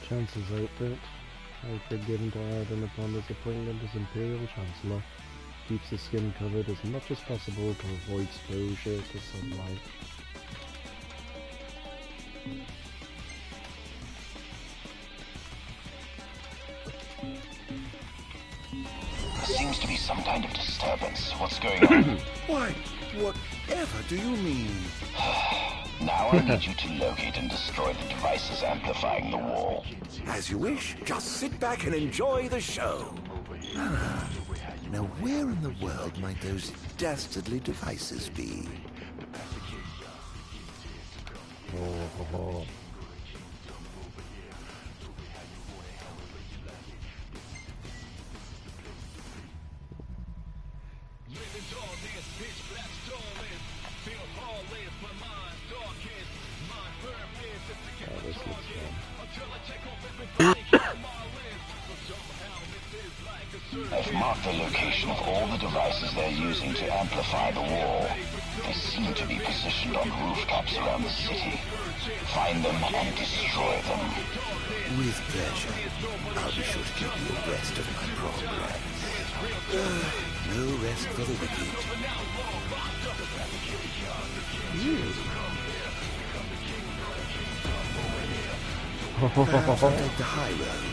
Chances out that I could get into Ardyn upon his appointment as Imperial Chancellor. Keeps his skin covered as much as possible to avoid exposure to sunlight. kind of disturbance. What's going on? Why, whatever do you mean? Now I need you to locate and destroy the devices amplifying the wall. As you wish. Just sit back and enjoy the show. Now, where in the world might those dastardly devices be? I've marked the location of all the devices they're using to amplify the wall. They seem to be positioned on rooftops around the city. Find them and destroy them. With pleasure. I'll be sure to keep you abreast of my progress. No rest for the wicked. Perhaps I'll take the high road.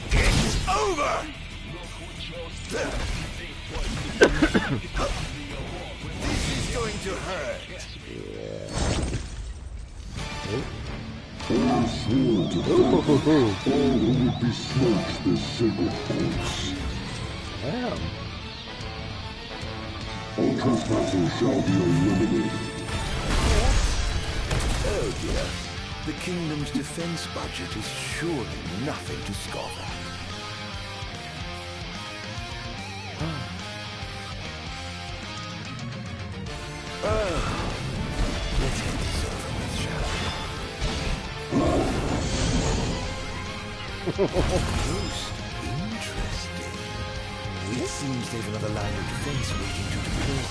It's over! This is going to hurt. I swore to all who would besmirch this sacred corpse. Damn. All trespassers shall be eliminated. Oh dear. The kingdom's defense budget is surely nothing to scoff at. Let's get this over with, shall we? Most interesting. It seems they've another line of defense waiting to deploy.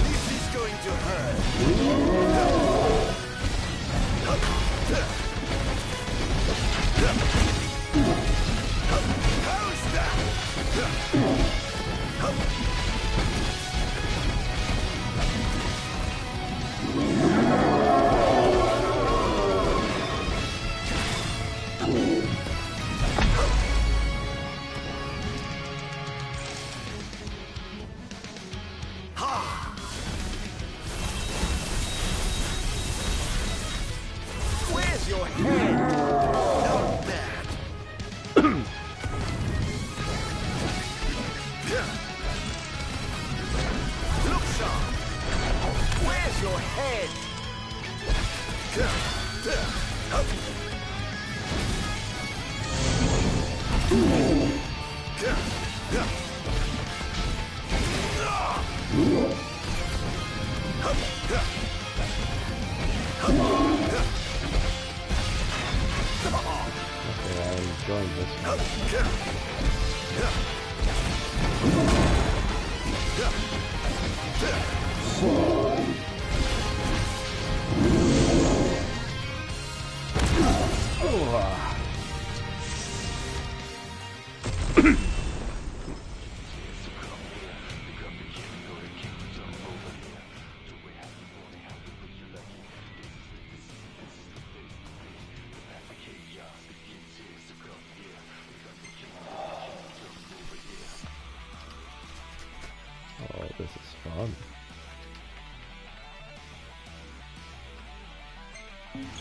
This is going to hurt. How's that? Where's your head? Not that. Look sharp. Where's your head? Okay, I'm enjoying this fun.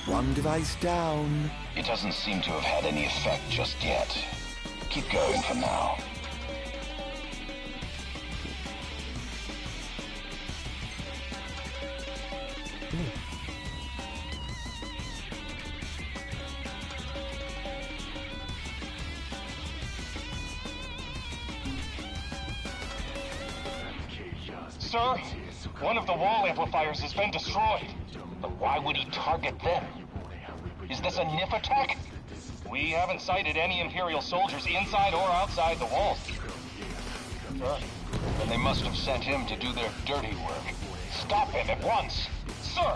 One device down. It doesn't seem to have had any effect just yet. Keep going for now. Sir, one of the wall amplifiers has been destroyed. But why would he target them? Is this a NIF attack? We haven't sighted any Imperial soldiers inside or outside the walls. Sir, then they must have sent him to do their dirty work. Stop him at once! Sir!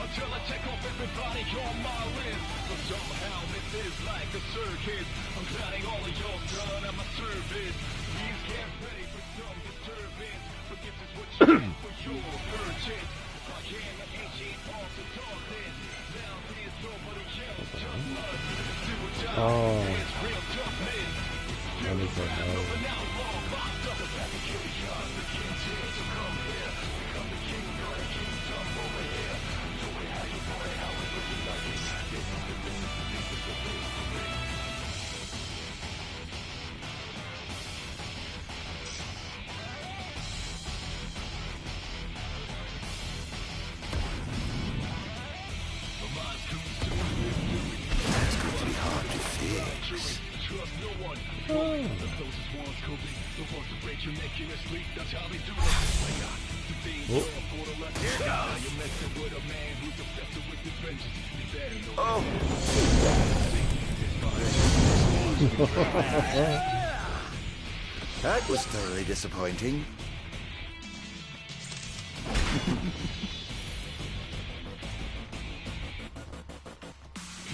Until I check off everybody on my list. But somehow this is like a circus. I'm planning all of your done at my service. Please get ready for some disturbance. But this is what you get for your purchase. I am an ancient art of darkness. Now there's nobody else, just us. Do a job, it's real toughness. You're the wrath of an outlaw, locked up. About to kill you, the king's here, so come here. Become the king, you're the kingdom over here. That was thoroughly disappointing.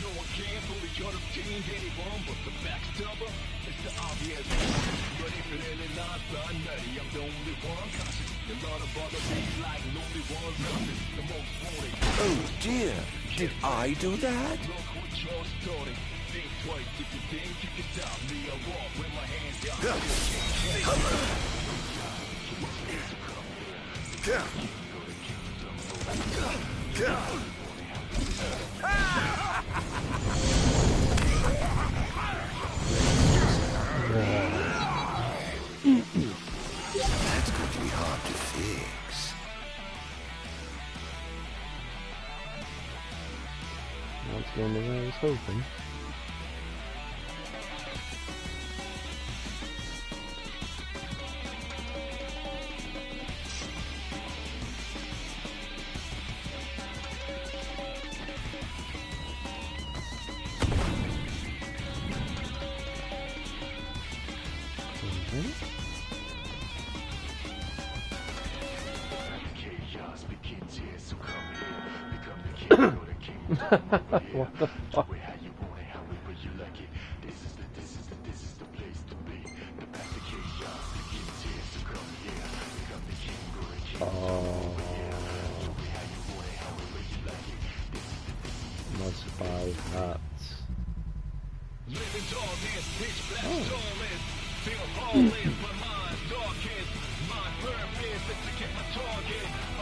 No one can fully contain anyone but the backstabber. It's the obvious. But if it ain't not done, I'm the only one conscious. A lot of other things like lonely ones nothing. The most wanted. Oh dear, did I do that? Look what you're starting. Think twice if you think you can stop me. I walk with my hands down. That's going to be hard to fix. That's going the way I was hoping. What the fuck? Oh, must buy that.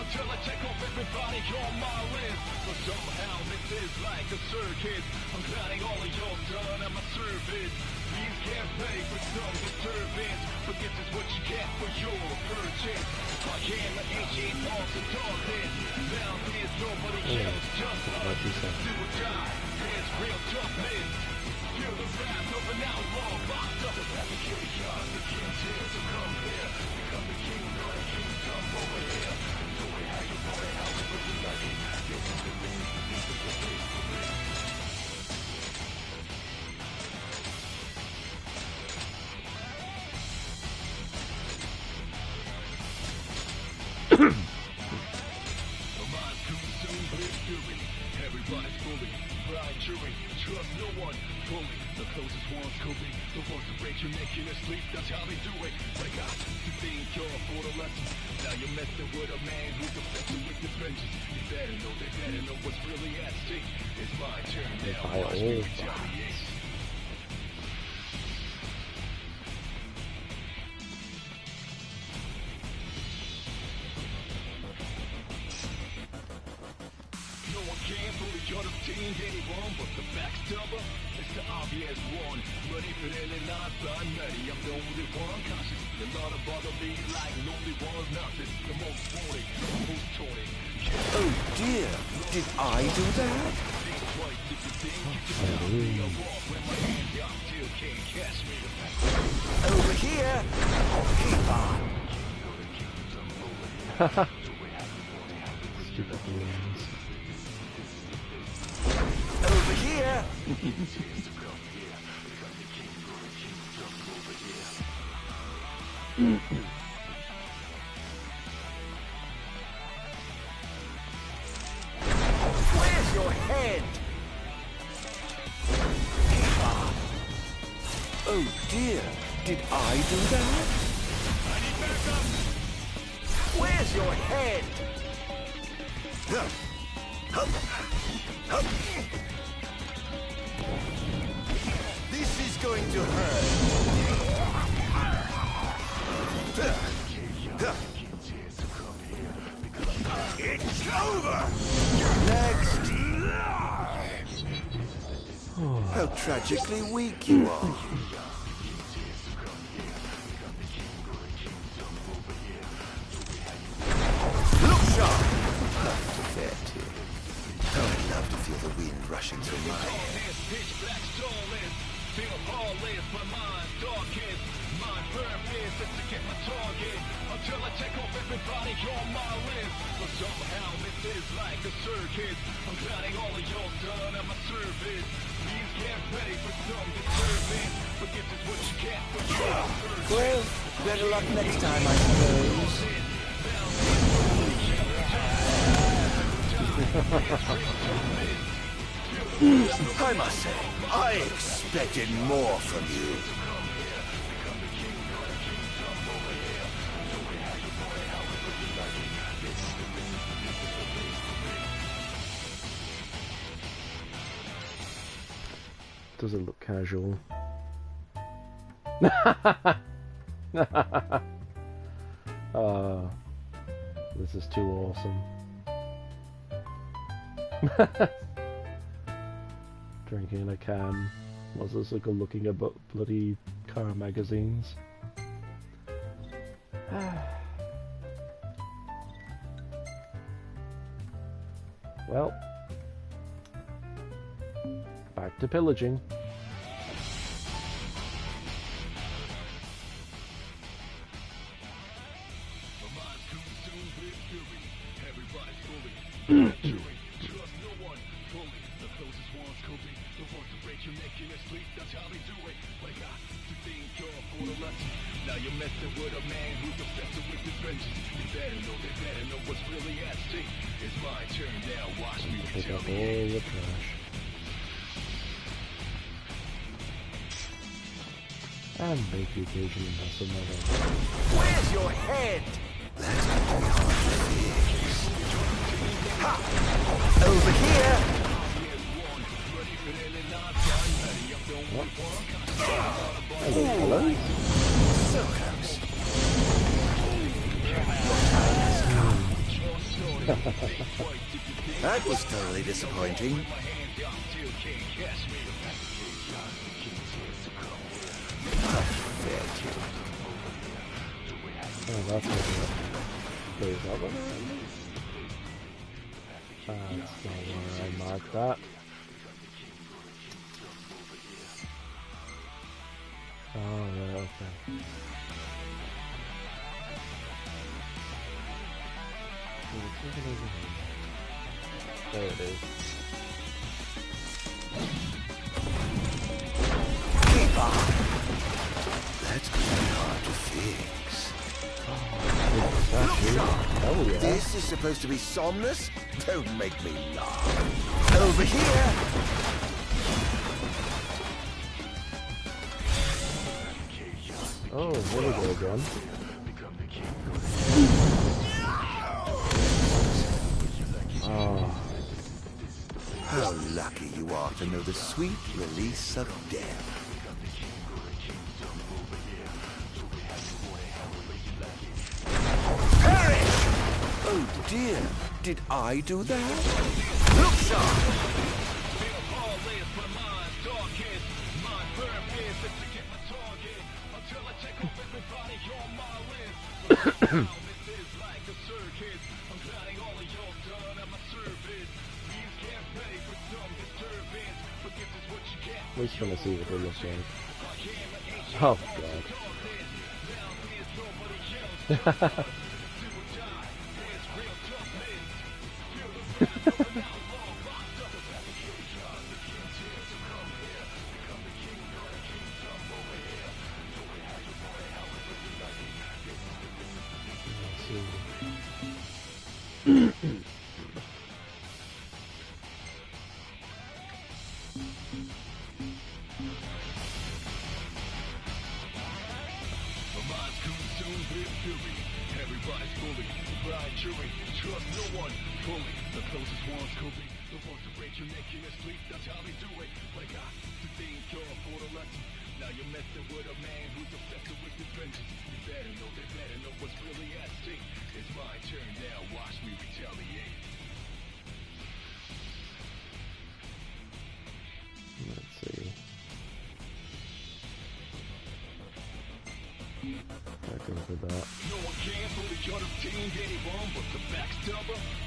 Until I check off everybody on my list. But somehow this is like a circus. I'm planning all of your done at my service. Please get ready for some disturbance. But this is what you get for your purchase. I am an ancient art of darkness. Now there's nobody else, just us. Do or die, there's real toughness. You're the wrath of an outlaw, locked up. About to kill you, the king's here, so come here. Become the king, you're the kingdom over here. Everybody's bullied, blind chewing, trust no one. one, fully. The closest ones could be the ones that break you making us sleep. That's how they do it. But I got to think you're for the lessons. Now you're messing with a man who's obsessed with the vengeance. You better know, they better know what's really at stake. It's my turn now. Watch me retaliate. No one can fully understand anyone, but the backstabber is the obvious one. But if it ain't not by many, I'm the only one conscious. A lot of bother me like lonely one's not this. The most wanted, the most taunted. Oh dear, did I do that? Over here! Keep on! Stupid balloons. Over here! Where's your head? Keep on. Oh dear, did I do that? I need backup! Where's your head? This is going to hurt. It's over! Next. How tragically weak you are. Look sharp! Pathetic. Oh, I'd love to feel the wind rushing through my hair. Feel lawless, my mind's darkest. My purpose is to get my target until I take off everybody on my list. But somehow this is like a circus. I'm counting all of your done at my service. These can't pay for some deserving, but this is what you get for your service. Well, better luck next time, I suppose. I must say, I expected more from you. Does it look casual? This is too awesome. Drinking in a can. Was this a good looking at bloody car magazines? Well, back to pillaging. Now you're messing with a man who's obsessed with his vengeance. You better know, they better know what's really at stake. It's my turn now, watch me Pick up all retaliate. the trash. And make the occasional mess of my own. Where's your head? That's going to be hard to fix. Ha! Over here! What? Hello? So close. That was thoroughly disappointing. Oh, that's what it is. Wait, is that what it is? That's not where I marked that. Oh, right, okay. There it is. Keep on. That's going to be hard to fix. Oh, yeah. This is supposed to be somnus? Don't make me laugh. Over here! Oh, there we go again. Oh. How lucky you are to know the sweet release of death. Oh dear, did I do that? Look sharp! At least trying to see what they look like. Oh god.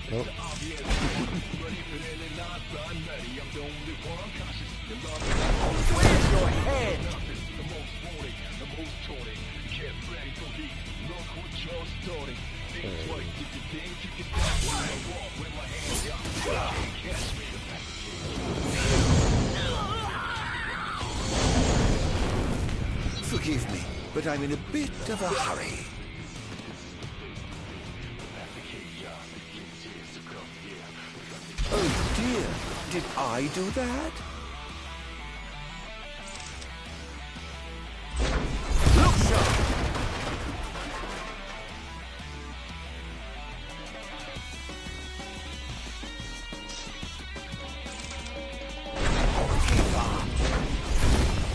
Nope. Where's your head? Forgive me, but I'm in a bit of a hurry. Oh dear, did I do that? Look sharp! Keep on.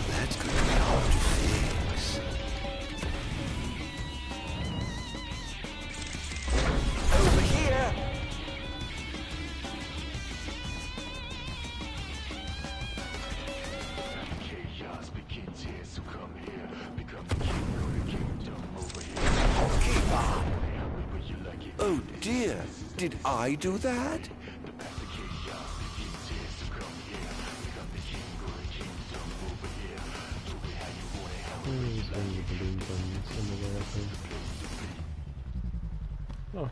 That's going to be hard to fix. Over here! Oh dear, did I do that? Oh.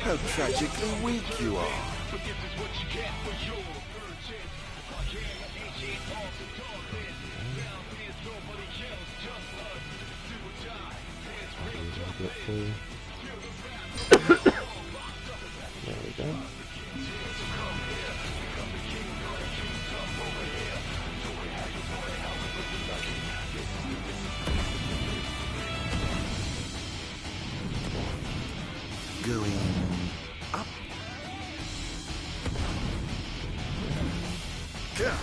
How tragically weak you are. There we go. Going up. Yeah.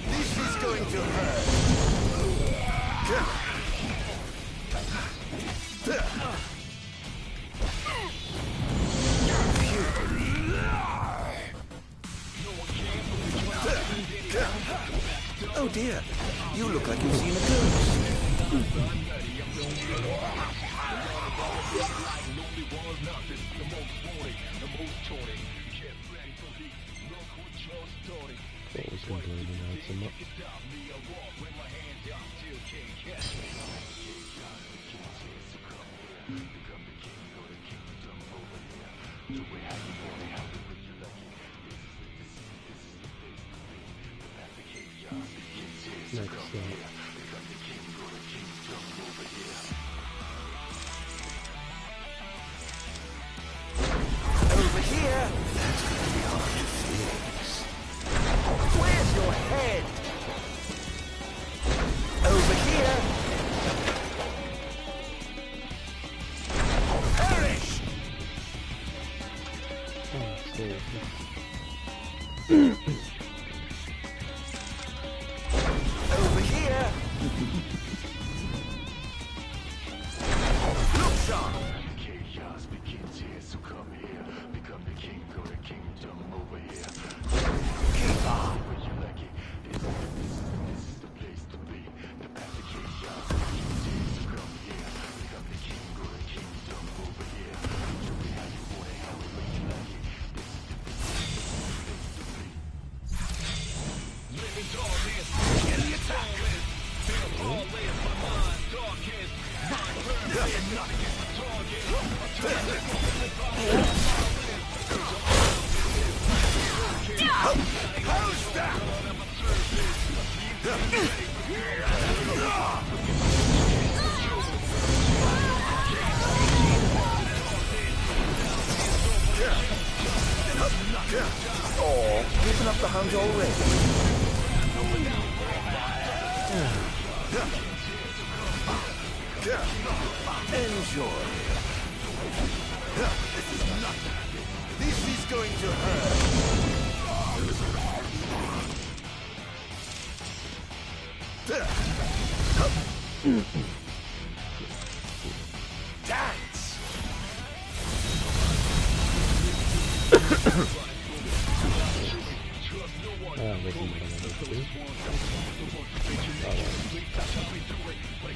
This is going to hurt. Oh dear, you look like you've seen a ghost. much. Next up. Over here! That's gonna be hard to fix. Where's your head? Over here! Perish! Oh, seriously. Over here! Look sharp! Chaos begins here, so come here. Become the king of the kingdom over here. Keep on! Where you like it. This is the place to be. The path of chaos begins here, so come here. Become the king of the kingdom over here. Do it how you want it, however you like it. This is the place to be. Living darkness, enemy attack. Feel flawless, my mind darkest. Mind perfect, not against the target. How's that? Oh, giving up the hunt already. Enjoy. This is nothing. This is going to hurt. Dance. This is what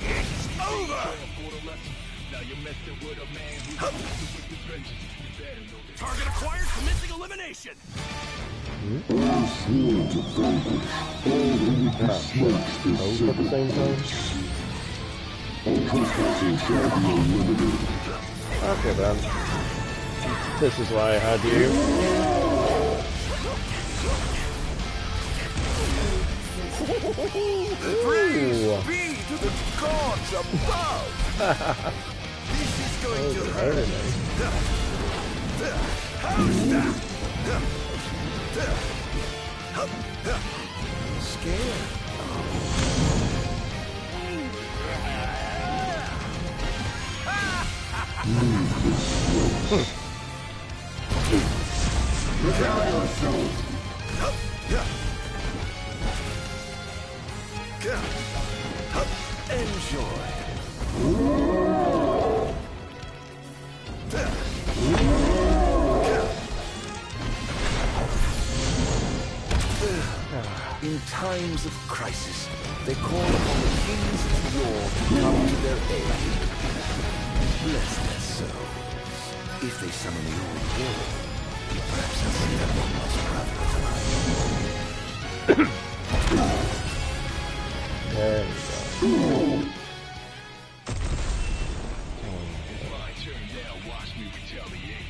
It's over. Target acquired, commencing elimination. I sworn to vanquish all who would be snatched this both at the same time? All trespassers shall be eliminated. Okay then. This is why I had you. Praise be to the gods above. This is going to hurt. How's that? Scared? Prepare yourself. Enjoy. In times of crisis, they call upon the kings of yore to come to their aid. Bless their souls. If they summon the old war, perhaps they'll see their lost brother tonight. There we go. My turn now, watch me retaliate.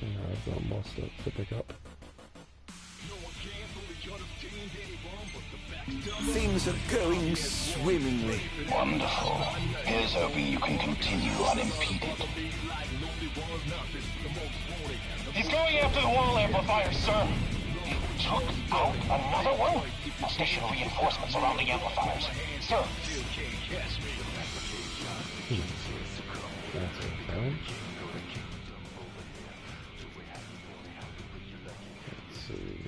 I've got more stuff to pick up. Things are going swimmingly. Wonderful. Here's hoping you can continue unimpeded. He's going after the wall amplifiers, sir. He took out another one? I'll station reinforcements around the amplifiers. Sir. That's okay. Let's see.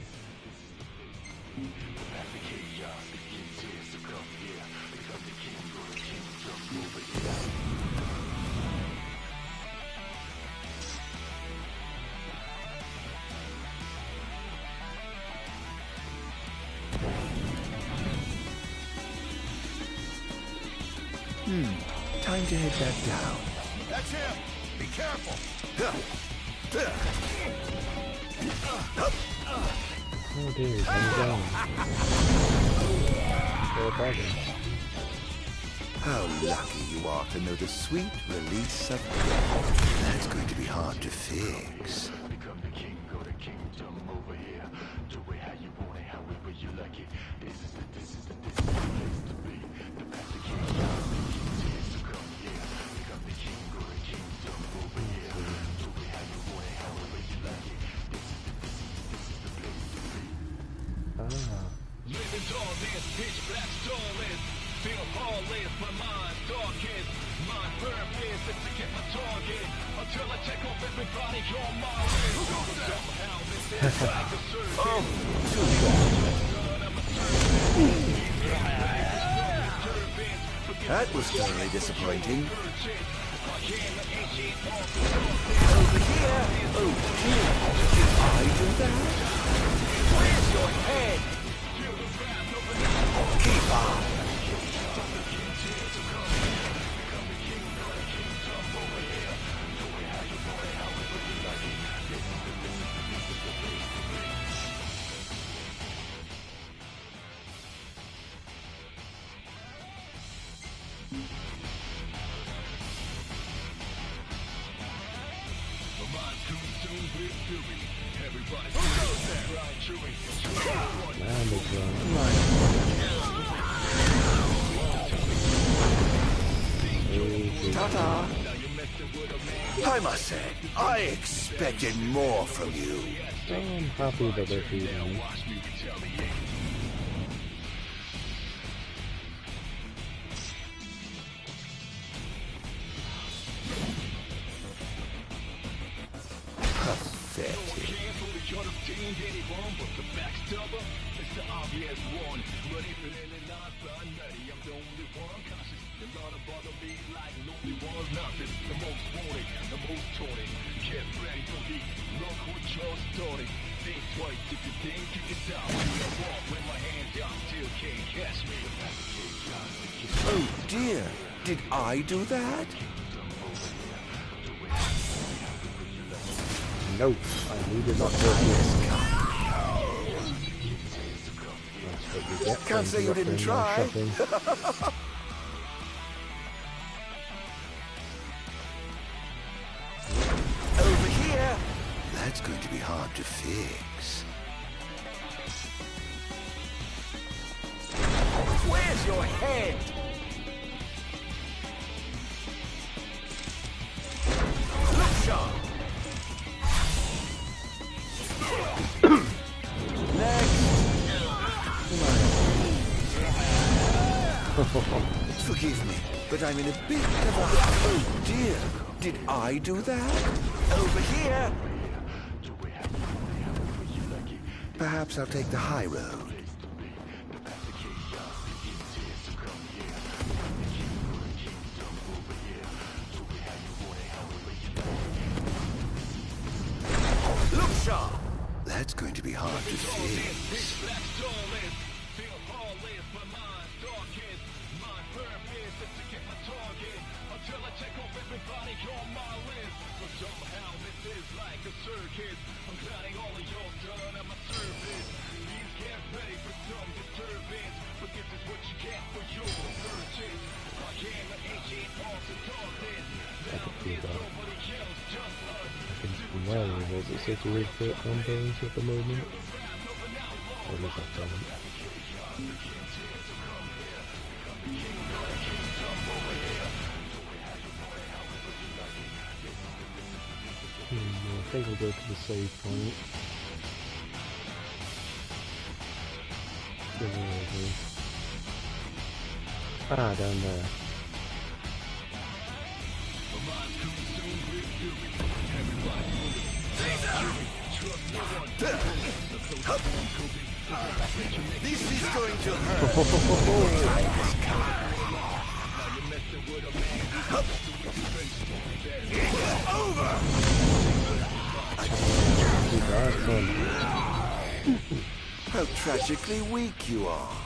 Time to head back down. That's him! Be careful! Oh dear, I'm down. They're bugging. How lucky you are to know the sweet release of death. That's going to be hard to fix. Become the king, go to kingdom over here. Do it how you want it, however you like it. This is the place to be. The path to king, is to come here. Become the king, go to kingdom over here. Do it how you want it, however you like it. This is the place to be. Living darkness, pitch black starless. Feel heartless, my mind darkest. My purpose is to get my target until I check off everybody on my list. Somehow this is like a circus. That was thoroughly disappointing. Over here! Oh, Did I do that? where's your head? Keep on! Ta-ta! I must say, I expected more from you. I'm happy that they're feeding me. Pathetic. Oh dear, did I do that? No, I needed not to do this. That's what you get. Can't say you didn't try. Over here. That's going to be hard to fix. Where's your head? Look sharp! Forgive me, but I'm in a bit of a... Oh dear, did I do that? Over here! Perhaps I'll take the high road. Look sharp! That's going to be hard to fix. Well, is it such a weird fit combos at the moment? Or is that talent? I think I'll go to the save point. Where are we? Ah, down there. This is going to hurt. It's over. How tragically weak you are.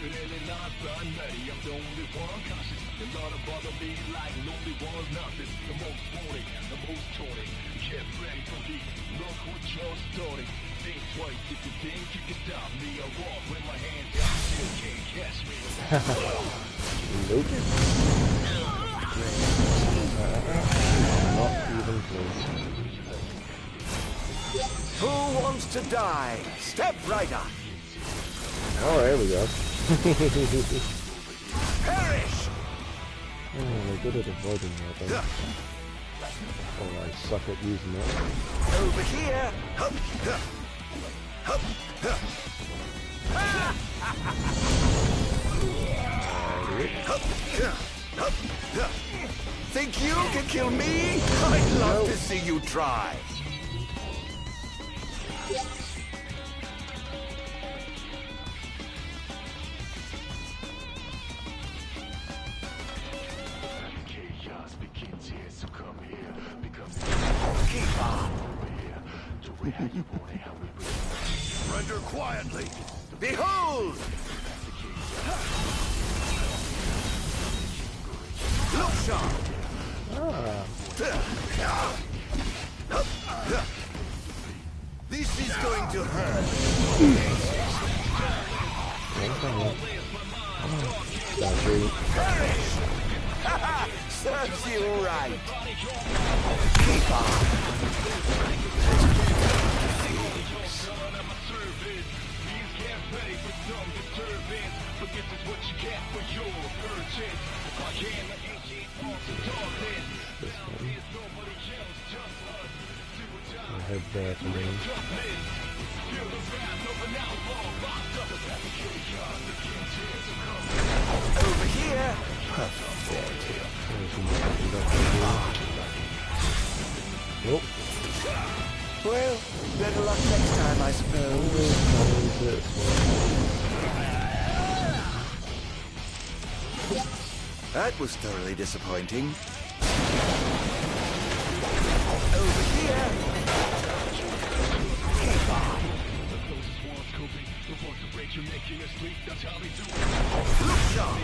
really not by many. I'm the only one cautious. A lot of bother me like lonely one's nothing. The most wanted, the most taunted. Get ready for heat. Look what you're starting. Think twice if you think you can stop me. I walk with my hands out. Still can't catch me. Nope. Not even close. Who wants to die? Step right up. Oh, there we go. Perish! Oh, they're good at avoiding that though. Oh, I suck at using it. Over here! Think you can kill me? I'd love to see you try. Keep on. Surrender quietly. Behold! Look sharp. This is going to hurt. Perish! Serves you right. Keep on. I'll head there for me. Over here. Nope. Well, better luck next time, I suppose. That was thoroughly disappointing. Over here. Keep on. Look sharp.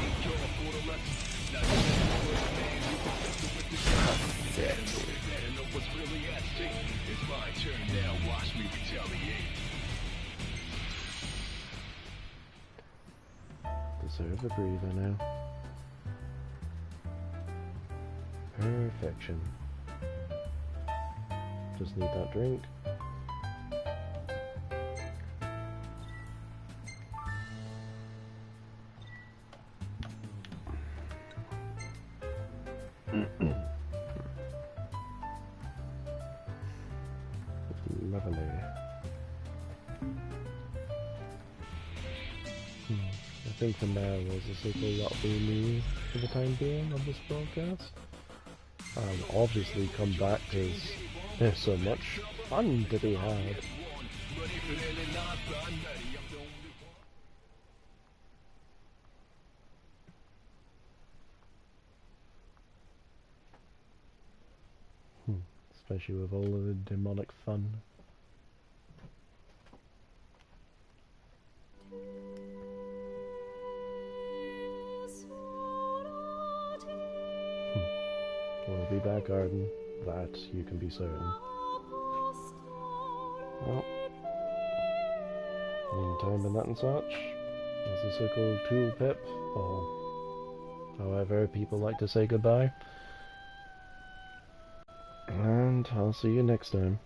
Deserve a breather now. Perfection. Just need that drink. Lovely. I think for now there's a sequel that'll be me for the time being on this broadcast. I'll obviously come back because there's so much fun to be had. Especially with all of the demonic fun. We'll be back, Ardyn. That you can be certain. Well, meantime and that and such, as the so-called Tool Pip, or however people like to say goodbye. And I'll see you next time.